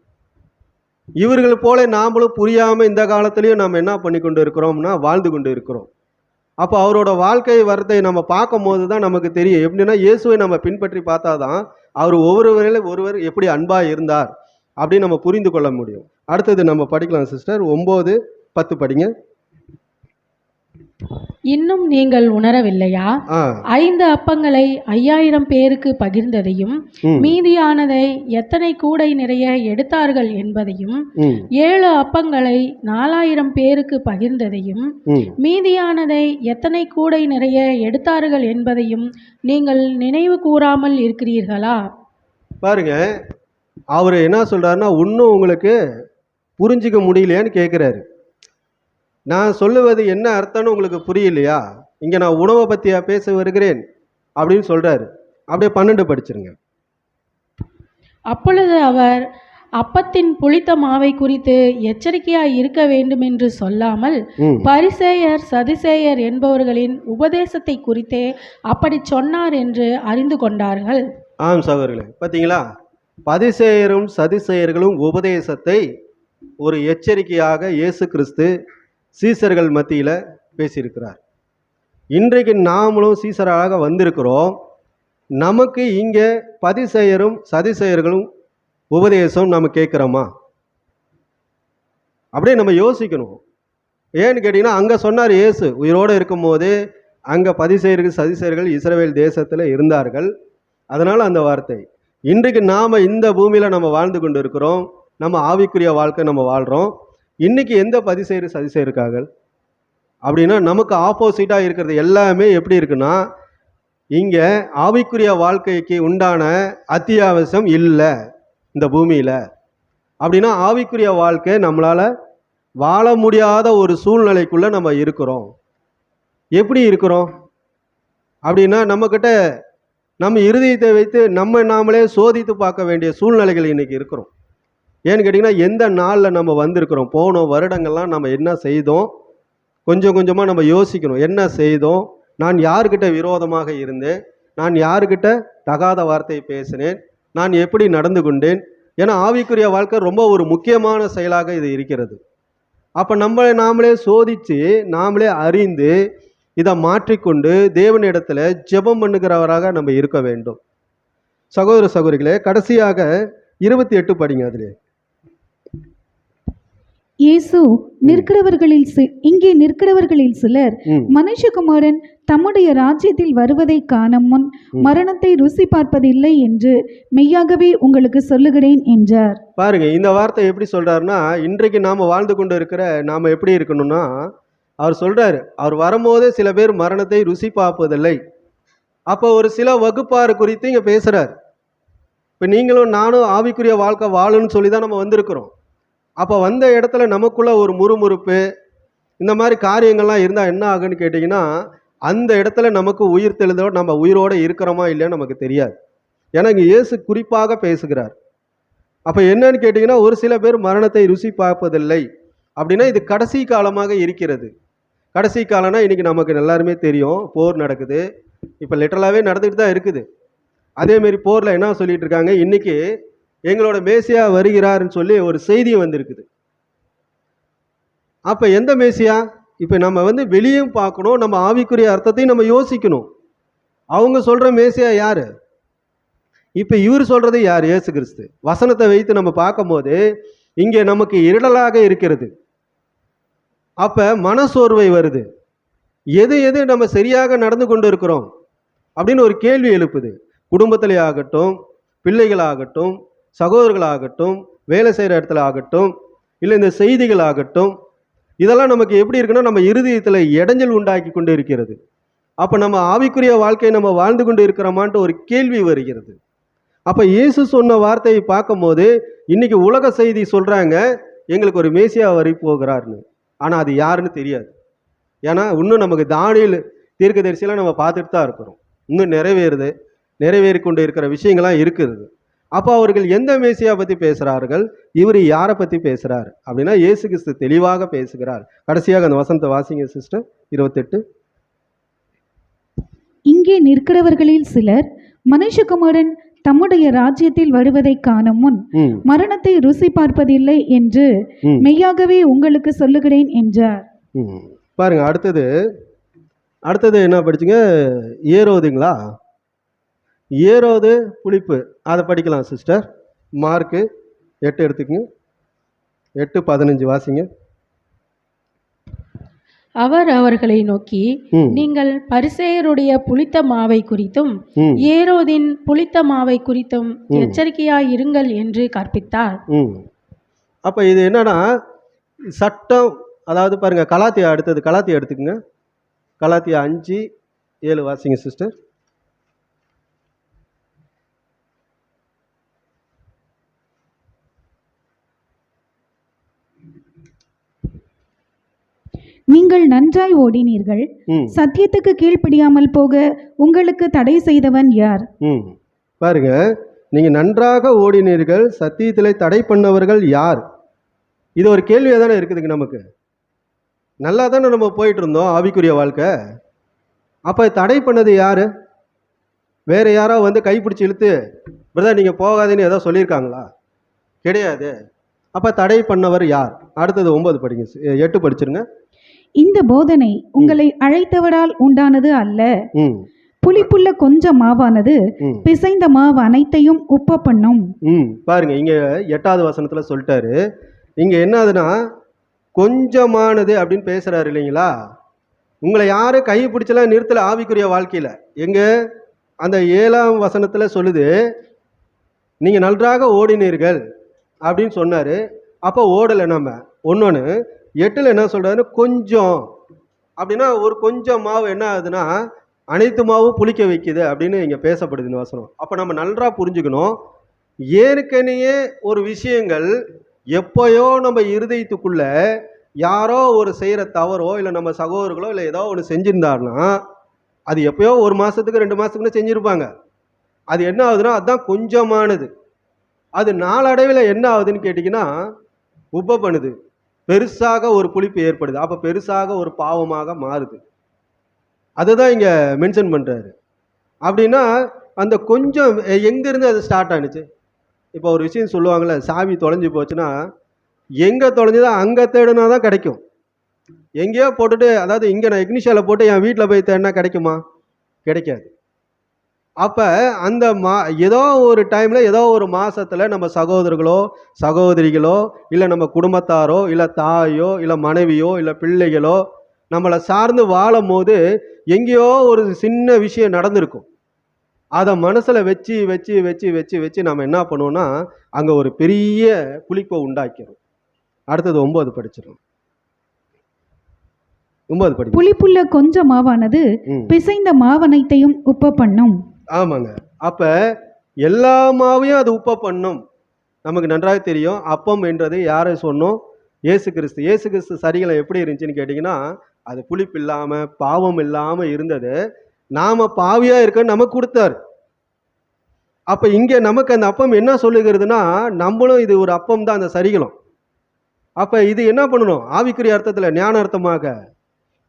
இவர்கள் போல நாமளும் புரியாம இந்த காலத்திலையும் நாம் என்ன பண்ணி கொண்டு இருக்கிறோம்னா வாழ்ந்து கொண்டு இருக்கிறோம். அப்போ அவரோட வாழ்க்கை வரத்தை நம்ம பார்க்கும் போது தான் நமக்கு தெரியும். எப்படின்னா இயேசுவை நம்ம பின்பற்றி பார்த்தா தான் அவர் ஒருவர் எப்படி அன்பாக இருந்தார் அப்படின்னு நம்ம புரிந்து கொள்ள முடியும். அடுத்தது நம்ம படிக்கலாம் சிஸ்டர். 9, 10 படிங்க. இன்னும் நீங்கள் உணரவில்லையா? 5 அப்பங்களை 5000 பேருக்கு பகிர்ந்ததையும் மீதியானதை எத்தனை கூடை நிறைய எடுத்தார்கள் என்பதையும், 7 அப்பங்களை 4000 பேருக்கு பகிர்ந்ததையும் மீதியானதை எத்தனை கூடை நிறைய எடுத்தார்கள் என்பதையும் நீங்கள் நினைவு கூறாமல் இருக்கிறீர்களா? பாருங்க, அவர் என்ன சொல்றாருன்னா, இன்னும் உங்களுக்கு புரிஞ்சிக்க முடியலையான்னு கேட்குறாரு. நான் சொல்லுவது என்ன அர்த்தம்னு உங்களுக்கு புரியலையா? இங்கே நான் உணவை பற்றியா பேச வருகிறேன் அப்படின்னு சொல்கிறாரு. அப்படியே 12 படிச்சிருங்க. அப்பொழுது அவர் அப்பத்தின் புளித்த மாவை குறித்து எச்சரிக்கையாய் இருக்க வேண்டும் என்று சொல்லாமல், பரிசேயர் சதுசேயர் என்பவர்களின் உபதேசத்தை குறித்தே அப்படி சொன்னார் என்று அறிந்து கொண்டார்கள். ஆம் சகோதரர்களே, பார்த்தீங்களா? பரிசேயரும் சதுசேயர்களும் உபதேசத்தை ஒரு எச்சரிக்கையாக இயேசு கிறிஸ்து சீசர்கள் மத்தியில் பேசியிருக்கிறார். இன்றைக்கு நாமளும் சீசராக வந்திருக்கிறோம். நமக்கு இங்கே பரிசேயரும் சதுசேயர்களும் உபதேசம் நம்ம கேட்குறோமா? அப்படியே நம்ம யோசிக்கணும். ஏன்னு கேட்டிங்கன்னா, அங்கே சொன்னார் இயேசு உயிரோடு இருக்கும்போது அங்கே பரிசேயர்கள் சதுசேயர்கள் இஸ்ரவேல் தேசத்தில் இருந்தார்கள். அதனால் அந்த வார்த்தை. இன்றைக்கு நாம் இந்த பூமியில் நம்ம வாழ்ந்து கொண்டு இருக்கிறோம். நம்ம ஆவிக்குரிய வாழ்க்கை நம்ம வாழ்கிறோம். இன்றைக்கி எந்த பரிசேயர் சதுசேயருக்காக அப்படின்னா நமக்கு ஆப்போசிட்டாக இருக்கிறது எல்லாமே எப்படி இருக்குன்னா, இங்கே ஆவிக்குரிய வாழ்க்கைக்கு உண்டான அத்தியாவசியம் இல்லை இந்த பூமியில். அப்படின்னா ஆவிக்குரிய வாழ்க்கை நம்மளால் வாழ முடியாத ஒரு சூழ்நிலைக்குள்ளே நம்ம இருக்கிறோம். எப்படி இருக்கிறோம் அப்படின்னா, நம்மக்கிட்ட நம்ம இருதயத்தை வைத்து நாமளே சோதித்து பார்க்க வேண்டிய சூழ்நிலைகள் இன்றைக்கி இருக்கிறோம். ஏன்னு கேட்டிங்கன்னா, எந்த நாளில் நம்ம வந்திருக்கிறோம், போன வருடங்கள்லாம் நம்ம என்ன செய்தோம், கொஞ்சம் கொஞ்சமாக நம்ம யோசிக்கணும். என்ன செய்தோம், நான் யாருக்கிட்ட விரோதமாக இருந்தேன், நான் யாருக்கிட்ட தகாத வார்த்தை பேசினேன், நான் எப்படி நடந்து கொண்டேன். ஏன்னா ஆவிக்குரிய வாழ்க்கை ரொம்ப ஒரு முக்கியமான செயலாக இது இருக்கிறது. அப்போ நம்மளை நாமளே சோதித்து நாமளே அறிந்து இதை மாற்றிக்கொண்டு தேவனிடத்தில் ஜெபம் பண்ணுகிறவராக நம்ம இருக்க வேண்டும். சகோதர சகோதரிகளே, கடைசியாக 28 படிங்க. அதிலே இயேசு இங்கே நிற்கிறவர்களில் சிலர் மனுஷகுமாரன் தம்முடைய ராஜ்யத்தில் வருவதை காணும் முன் மரணத்தை ருசி பார்ப்பதில்லை என்று மெய்யாகவே உங்களுக்கு சொல்லுகிறேன் என்றார். பாருங்க, இந்த வார்த்தை எப்படி சொல்றாருன்னா, இன்றைக்கு நாம வாழ்ந்து கொண்டு இருக்கிற நாம எப்படி இருக்கணும்னா, அவர் சொல்றாரு, அவர் வரும்போதே சில பேர் மரணத்தை ருசி பார்ப்பதில்லை. அப்போ ஒரு சில வகுப்பாறு குறித்து இங்க பேசுறாரு. இப்போ நீங்களும் நானும் ஆவிக்குரிய வாழ்க்கை வாழணும்னு சொல்லி தான் நம்ம வந்திருக்கிறோம். அப்போ வந்த இடத்துல நமக்குள்ள ஒரு முறுமுறுப்பு இந்த மாதிரி காரியங்கள்லாம் இருந்தால் என்ன ஆகுன்னு கேட்டிங்கன்னா, அந்த இடத்துல நமக்கு உயிர் தெளிதோ நம்ம உயிரோடு இருக்கிறோமா இல்லைன்னு நமக்கு தெரியாது. ஏன்னா இங்கே இயேசு குறிப்பாக பேசுகிறார். அப்போ என்னன்னு கேட்டிங்கன்னா, ஒரு சில பேர் மரணத்தை ருசி பார்ப்பதில்லை அப்படின்னா இது கடைசி காலமாக இருக்கிறது. கடைசி காலம்னா இன்றைக்கி நமக்கு எல்லாருமே தெரியும், போர் நடக்குது. இப்போ லிட்டரலாகவே நடந்துக்கிட்டு தான் இருக்குது. அதேமாரி போரில் என்ன சொல்லிட்டு இருக்காங்க, இன்றைக்கி எங்களோட மேசியா வருகிறாருன்னு சொல்லி ஒரு செய்தி வந்திருக்குது. அப்போ எந்த மேசியா? இப்போ நம்ம வெளியும் பார்க்கணும், நம்ம ஆவிக்குரிய அர்த்தத்தையும் நம்ம யோசிக்கணும். அவங்க சொல்கிற மேசியா யார்? இப்போ இவர் சொல்கிறது யார்? இயேசு கிறிஸ்து. வசனத்தை வைத்து நம்ம பார்க்கும்போது இங்கே நமக்கு இருளலாக இருக்கிறது. அப்போ மனசோர்வை வருது. எது எது நம்ம சரியாக நடந்து கொண்டு இருக்கிறோம் அப்படின்னு ஒரு கேள்வி எழுப்புது. குடும்பத்திலே ஆகட்டும், பிள்ளைகளாகட்டும், சகோதரர்களாகட்டும், வேலை செய்கிற இடத்துல ஆகட்டும், இல்லை இந்த செய்திகள் ஆகட்டும், இதெல்லாம் நமக்கு எப்படி இருக்குன்னா நம்ம இருதயத்தில் இடைஞ்சல் உண்டாக்கி கொண்டு இருக்கிறது. அப்போ நம்ம ஆவிக்குரிய வாழ்க்கையை நம்ம வாழ்ந்து கொண்டு இருக்கிறோமான்ட்டு ஒரு கேள்வி வருகிறது. அப்போ இயேசு சொன்ன வார்த்தையை பார்க்கும்போது இன்னைக்கு உலக செய்தி சொல்கிறாங்க எங்களுக்கு ஒரு மேசியா வரி போகிறார்னு. ஆனால் அது யாருன்னு தெரியாது. ஏன்னா இன்னும் நமக்கு தானியேல் தீர்க்கதரிசியெல்லாம் நம்ம பார்த்துட்டு தான் இருக்கிறோம். இன்னும் நிறைவேறி கொண்டு இருக்கிற விஷயங்கள்லாம் இருக்குது. அப்போ அவர்கள் எந்த மேசியா பற்றி பேசுகிறார்கள்? இவர் யாரை பற்றி பேசுகிறார் அப்படின்னா இயேசு கிறிஸ்து தெளிவாக பேசுகிறார். கடைசியாக அந்த வசனத்தை வாசிங்க சிஸ்டர். 28. இங்கே நிற்கிறவர்களில் சிலர் மனுஷகுமாரன் தம்முடைய ராஜ்யத்தில் வருவதை காணும் முன் மரணத்தை ருசி பார்ப்பதில்லை என்று மெய்யாகவே உங்களுக்கு சொல்லுகிறேன் என்றார். பாருங்க, அடுத்தது என்ன படிச்சுங்க? ஏரோதுங்களா? ஏரோது புளிப்பு, அதை படிக்கலாம் சிஸ்டர். மார்க்கு 8 எடுத்துக்கங்க. 8:15 வாசிங்க. அவர் அவர்களை நோக்கி, நீங்கள் பரிசேயருடைய புளித்த மாவை குறித்தும் ஏரோதின் புளித்த மாவை குறித்தும் எச்சரிக்கையாயிருங்கள் என்று கற்பித்தார். அப்ப இது என்னன்னா சட்டம். அதாவது பாருங்க, கலாத்தியா எடுத்துக்கங்க. கலாத்தியா 5:7 வாசிங்க சிஸ்டர். நீங்கள் நன்றாய் ஓடினீர்கள், சத்தியத்துக்கு கீழ்ப்படியாமல் போக உங்களுக்கு தடை செய்தவன் யார்? பாருங்க, நீங்க நன்றாக ஓடினீர்கள், சத்தியத்திலே தடை பண்ணவர்கள் யார்? இது ஒரு கேள்வியா தானே இருக்குதுங்க. நமக்கு நல்லா தானே நம்ம போயிட்டு இருந்தோம் ஆவிக்குரிய வாழ்க்கை. அப்ப தடை பண்ணது யாரு? வேற யாரோ கைப்பிடிச்சு இழுத்து பிரதர் நீங்க போகாதேன்னு ஏதோ சொல்லியிருக்காங்களா? கிடையாது. அப்ப தடை பண்ணவர் யார்? அடுத்தது 9 படிங்க. 8 படிச்சிருங்க. இந்த போதனை உங்களை அழைத்தவரால் உண்டானது அல்ல. புளிப்புள்ள கொஞ்சம் மாவானது பிசைந்த மாவு அனைத்தையும் உப்ப பண்ணும். பாருங்க, இங்க 8வது வசனத்துல சொல்லிட்டாரு. இங்க என்னதுன்னா கொஞ்சமானது அப்படின்னு பேசுறாரு இல்லைங்களா? உங்களை யாரும் கை பிடிச்சலாம் நிறுத்தல ஆவிக்குரிய வாழ்க்கையில. எங்க அந்த 7ஆம் வசனத்துல சொல்லுது, நீங்க நன்றாக ஓடினீர்கள் அப்படின்னு சொன்னாரு. அப்போ ஓடலை நம்ம. 8ல் என்ன சொல்றாரு? கொஞ்சம் அப்படின்னா ஒரு கொஞ்சம் மாவு என்ன ஆகுதுன்னா அனைத்து மாவும் புளிக்க வைக்குது அப்படின்னு இங்க பேசப்படுது இந்த வசனம். அப்ப நம்ம நல்லா புரிஞ்சுக்கணும், ஏற்கனவே ஒரு விஷயங்கள் எப்பயோ நம்ம இருதயத்துக்குள்ள யாரோ ஒரு செய்யற தவறோ இல்லை நம்ம சகோதரர்களோ இல்லை ஏதோ ஒன்று செஞ்சிருந்தாருன்னா அது எப்பயோ 1 மாசத்துக்கு 2 மாசத்துக்குன்னு செஞ்சிருப்பாங்க. அது என்ன ஆகுதுன்னா அதுதான் கொஞ்சமானது. அது நாளடைவில் என்ன ஆகுதுன்னு கேட்டிங்கன்னா உப்ப பண்ணுது, பெருசாக ஒரு புளிப்பு ஏற்படுது. அப்போ பெருசாக ஒரு பாவமாக மாறுது. அதுதான் இங்கே மென்ஷன் பண்ணுறாரு. அப்படின்னா அந்த கொஞ்சம் எங்கேருந்து அது ஸ்டார்ட் ஆனிச்சு? இப்போ ஒரு விஷயம் சொல்லுவாங்கள்ல, சாவி தொலைஞ்சி போச்சுன்னா எங்கே தொலைஞ்சுதோ அங்கே தேடுனா தான் கிடைக்கும். எங்கேயோ போட்டுட்டு, அதாவது இங்கே நான் இக்னிஷியாவில் போட்டு என் வீட்டில் போய் தேடினா கிடைக்குமா? கிடைக்காது. அப்போ அந்த ஏதோ ஒரு டைமில் ஏதோ ஒரு மாதத்தில் நம்ம சகோதரர்களோ சகோதரிகளோ இல்லை நம்ம குடும்பத்தாரோ இல்லை தாயோ இல்லை மனைவியோ இல்லை பிள்ளைகளோ நம்மளை சார்ந்து வாழும் போது எங்கேயோ ஒரு சின்ன விஷயம் நடந்திருக்கும். அதை மனசில் வச்சு வச்சு வச்சு வச்சு வச்சு நம்ம என்ன பண்ணுவோம்னா அங்கே ஒரு பெரிய புளிப்பை உண்டாக்கிறோம். அடுத்தது 9 படிச்சிடும். 9 படி. புளிப்புள்ள கொஞ்சம் மாவானது பிசைந்த மாவனைத்தையும் உப்ப பண்ணும். ஆமாங்க. அப்ப எல்லா மாவையும் அது உப்ப பண்ணும். நமக்கு நன்றாக தெரியும். அப்பம் என்றது யாரை சொன்னோம்? இயேசு கிறிஸ்து. இயேசு கிறிஸ்து சரிகளை எப்படி இருந்துச்சுன்னு கேட்டிங்கன்னா அது புளிப்பு இல்லாமல் பாவம் இல்லாமல் இருந்தது. நாம பாவியா இருக்க நமக்கு கொடுத்தாரு. அப்ப இங்க நமக்கு அந்த அப்பம் என்ன சொல்லுகிறதுனா நம்மளும் இது ஒரு அப்பம் தான், அந்த சரிகளும். அப்ப இது என்ன பண்ணணும்? ஆவிக்குரிய அர்த்தத்தில் ஞான அர்த்தமாக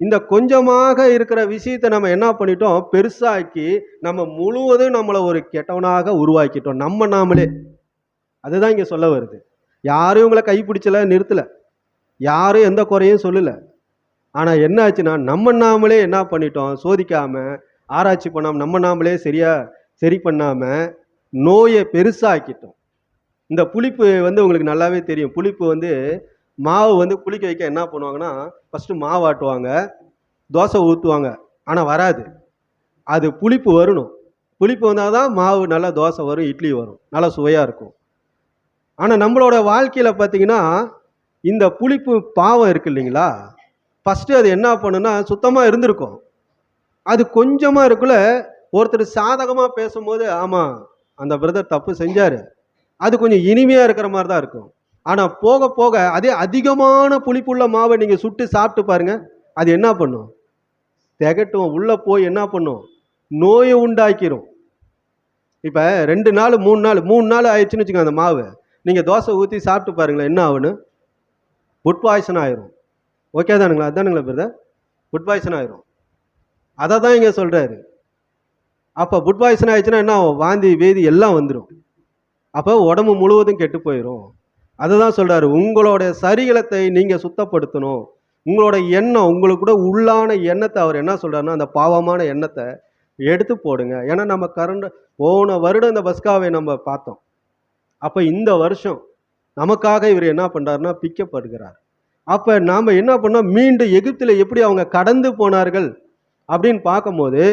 இந்த கொஞ்சமாக இருக்கிற விஷயத்தை நம்ம என்ன பண்ணிட்டோம்? பெருசாக்கி நம்ம முழுவதும் நம்மளை ஒரு கெட்டவனாக உருவாக்கிட்டோம், நாமளே. அதுதான் இங்க சொல்ல வருது. யாரும் உங்களை கைப்பிடிச்சல, நிறுத்தல. யாரும் எந்த குறையும் சொல்லலை. ஆனால் என்ன ஆச்சுன்னா நாமளே என்ன பண்ணிட்டோம், சோதிக்காமல் ஆராய்ச்சி பண்ணாமல் நாமளே சரி பண்ணாமல் நோயை பெருசாக்கிட்டோம். இந்த புளிப்பு உங்களுக்கு நல்லாவே தெரியும். புளிப்பு மாவு புளிக்க வைக்க என்ன பண்ணுவாங்கன்னா, ஃபஸ்ட்டு மாவு ஆட்டுவாங்க, தோசை ஊற்றுவாங்க, ஆனால் வராது. அது புளிப்பு வரணும். புளிப்பு வந்தால் தான் மாவு நல்லா தோசை வரும், இட்லி வரும், நல்லா சுவையாக இருக்கும். ஆனால் நம்மளோட வாழ்க்கையில் பார்த்தீங்கன்னா இந்த புளிப்பு பாவம் இருக்கு இல்லைங்களா, ஃபஸ்ட்டு அது என்ன பண்ணுன்னா சுத்தமாக இருந்திருக்கும். அது கொஞ்சமாக இருக்குள்ள ஒருத்தர் சாதகமாக பேசும்போது ஆமாம் அந்த பிரதர் தப்பு செஞ்சார், அது கொஞ்சம் இனிமையாக இருக்கிற மாதிரி தான் இருக்கும். ஆனால் போக போக அதே அதிகமான புளிப்புள்ள மாவை நீங்கள் சுட்டு சாப்பிட்டு பாருங்கள், அது என்ன பண்ணும், திகட்டும், உள்ளே போய் என்ன பண்ணும், நோயை உண்டாக்கிரும். இப்போ 2 நாள் 3 நாள் ஆயிடுச்சுன்னு வச்சுக்கோங்க, அந்த மாவு நீங்கள் தோசை ஊற்றி சாப்பிட்டு பாருங்களேன், என்ன ஆகுன்னு, ஃபுட் பாய்சன் ஆயிரும். ஓகே தானுங்களா, அதுதானுங்களா பிரதர், ஃபுட் பாய்சன் ஆயிரும். அதை தான் இங்கே சொல்கிறாரு. அப்போ ஃபுட் பாய்சன் ஆயிடுச்சுன்னா என்ன ஆகும், வாந்தி வேதி எல்லாம் வந்துடும். அப்போ உடம்பு முழுவதும் கெட்டு போயிடும். அதை தான் சொல்கிறாரு, உங்களுடைய சரீரத்தை நீங்கள் சுத்தப்படுத்தணும். உங்களோட எண்ணம், உங்களுக்கு கூட உள்ளான எண்ணத்தை அவர் என்ன சொல்கிறாருன்னா, அந்த பாவமான எண்ணத்தை எடுத்து போடுங்க. ஏன்னா நம்ம போன வருடம் இந்த பஸ்காவை நம்ம பார்த்தோம். அப்போ இந்த வருஷம் நமக்காக இவர் என்ன பண்ணுறாருன்னா பிக்கப்படுகிறார். அப்போ நாம் என்ன பண்ணோம், மீண்டும் எகிப்தில் எப்படி அவங்க கடந்து போனார்கள் அப்படின்னு பார்க்கும்போது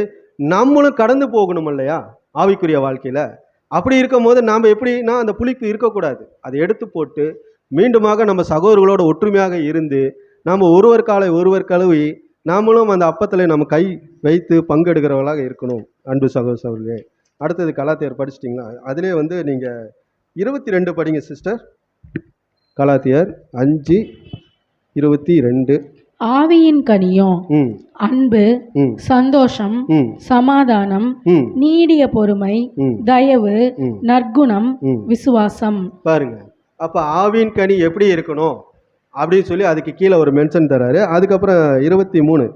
நம்மளும் கடந்து போகணும் இல்லையா ஆவிக்குரிய வாழ்க்கையில். அப்படி இருக்கும் போது நாம் எப்படின்னா அந்த புளிப்பு இருக்கக்கூடாது, அதை எடுத்து போட்டு மீண்டுமாக நம்ம சகோதரர்களோட ஒற்றுமையாக இருந்து நாம் ஒருவர் காலை ஒருவர் கழுவி நாமளும் அந்த அப்பத்தில் நம்ம கை வைத்து பங்கெடுக்கிறவர்களாக இருக்கணும். அன்பு சகோதரர்களே, அடுத்தது கலாத்தியர் படிச்சிட்டிங்களா, அதிலே நீங்கள் 22 படிங்க சிஸ்டர். கலாத்தியர் 5:22. ஆவியின் கனியும் அன்பு, சந்தோஷம், சமாதானம், நீடிய பொறுமை, தயவு, நற்குணம், விசுவாசம். பாருங்க, அப்ப ஆவியின் கனி எப்படி இருக்கணும் அப்படின்னு சொல்லி அதுக்கு கீழே ஒரு மென்ஷன் தராரு. அதுக்கப்புறம் 23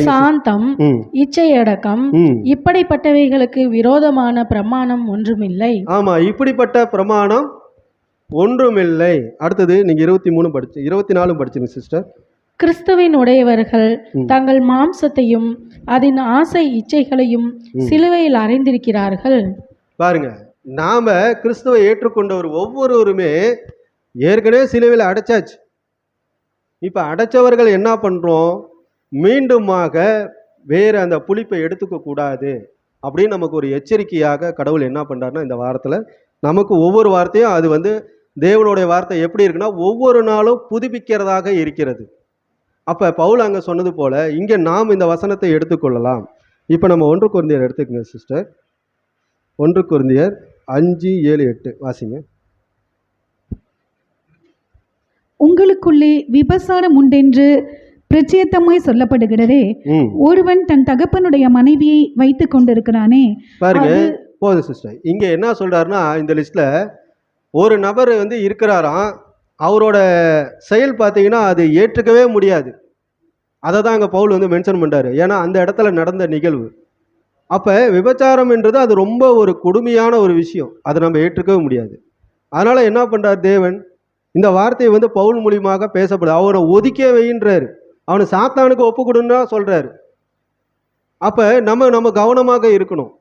சாந்தம், இச்சையடக்கம், இப்படிப்பட்டவைகளுக்கு விரோதமான பிரமாணம் ஒன்றுமில்லை. ஆமா, இப்படிப்பட்ட பிரமாணம் ஒன்றுமில்லை. அடுத்தது நீங்க 23 படிச்சு 24 படிச்சுங்க சிஸ்டர். கிறிஸ்துவின் உடையவர்கள் தங்கள் மாம்சத்தையும் அதன் ஆசை இச்சைகளையும் சிலுவையில் அறைந்திருக்கிறார்கள். பாருங்க, நாம கிறிஸ்துவை ஏற்றுக்கொண்டவர் ஒவ்வொருவருமே ஏற்கனவே சிலுவையில் அடைச்சாச்சு. இப்ப அடைச்சவர்கள் என்ன பண்றோம், மீண்டுமாக வேற அந்த புளிப்பை எடுத்துக்க கூடாது அப்படின்னு நமக்கு ஒரு எச்சரிக்கையாக கடவுள் என்ன பண்றாருன்னா, இந்த வாரத்துல நமக்கு ஒவ்வொரு வார்த்தையும் அது தேவனுடைய வார்த்தை எப்படி இருக்குன்னா ஒவ்வொரு நாளும் புதுப்பிக்கிறதாக இருக்கிறது. அப்போ பவுல் அங்கே சொன்னது போல் இங்கே நாம் இந்த வசனத்தை எடுத்துக்கொள்ளலாம். இப்போ நம்ம 1 கொரிந்தியர் எடுத்துக்கங்க சிஸ்டர். 1 கொரிந்தியர் 5:7-8 வாசிங்க. உங்களுக்குள்ளே விபசாரம் உண்டென்று பிரச்சேத்தமாய் சொல்லப்படுகிறதே, ஒருவன் தன் தகப்பனுடைய மனைவியை வைத்துக் கொண்டிருக்கிறானே. பாருங்க, போதும் சிஸ்டர். இங்கே என்ன சொல்றாருன்னா, இந்த லிஸ்ட்ல ஒரு நபர் இருக்கிறாராம், அவரோட செயல் பார்த்தீங்கன்னா அது ஏற்றுக்கவே முடியாது. அதை தான் அங்கே பவுல் மென்ஷன் பண்ணுறாரு. ஏன்னா அந்த இடத்துல நடந்த நிகழ்வு. அப்போ விபச்சாரம் என்றது அது ரொம்ப ஒரு கொடுமையான ஒரு விஷயம், அதை நம்ம ஏற்றுக்கவே முடியாது. அதனால் என்ன பண்ணுறார் தேவன், இந்த வார்த்தையை பவுல் மூலியமாக பேசப்படுது. அவனை ஒதுக்கே வைன்றாரு, அவனை சாத்தானுக்கு ஒப்பு கொடுன்னா சொல்கிறாரு. அப்போ நம்ம கவனமாக இருக்கணும்.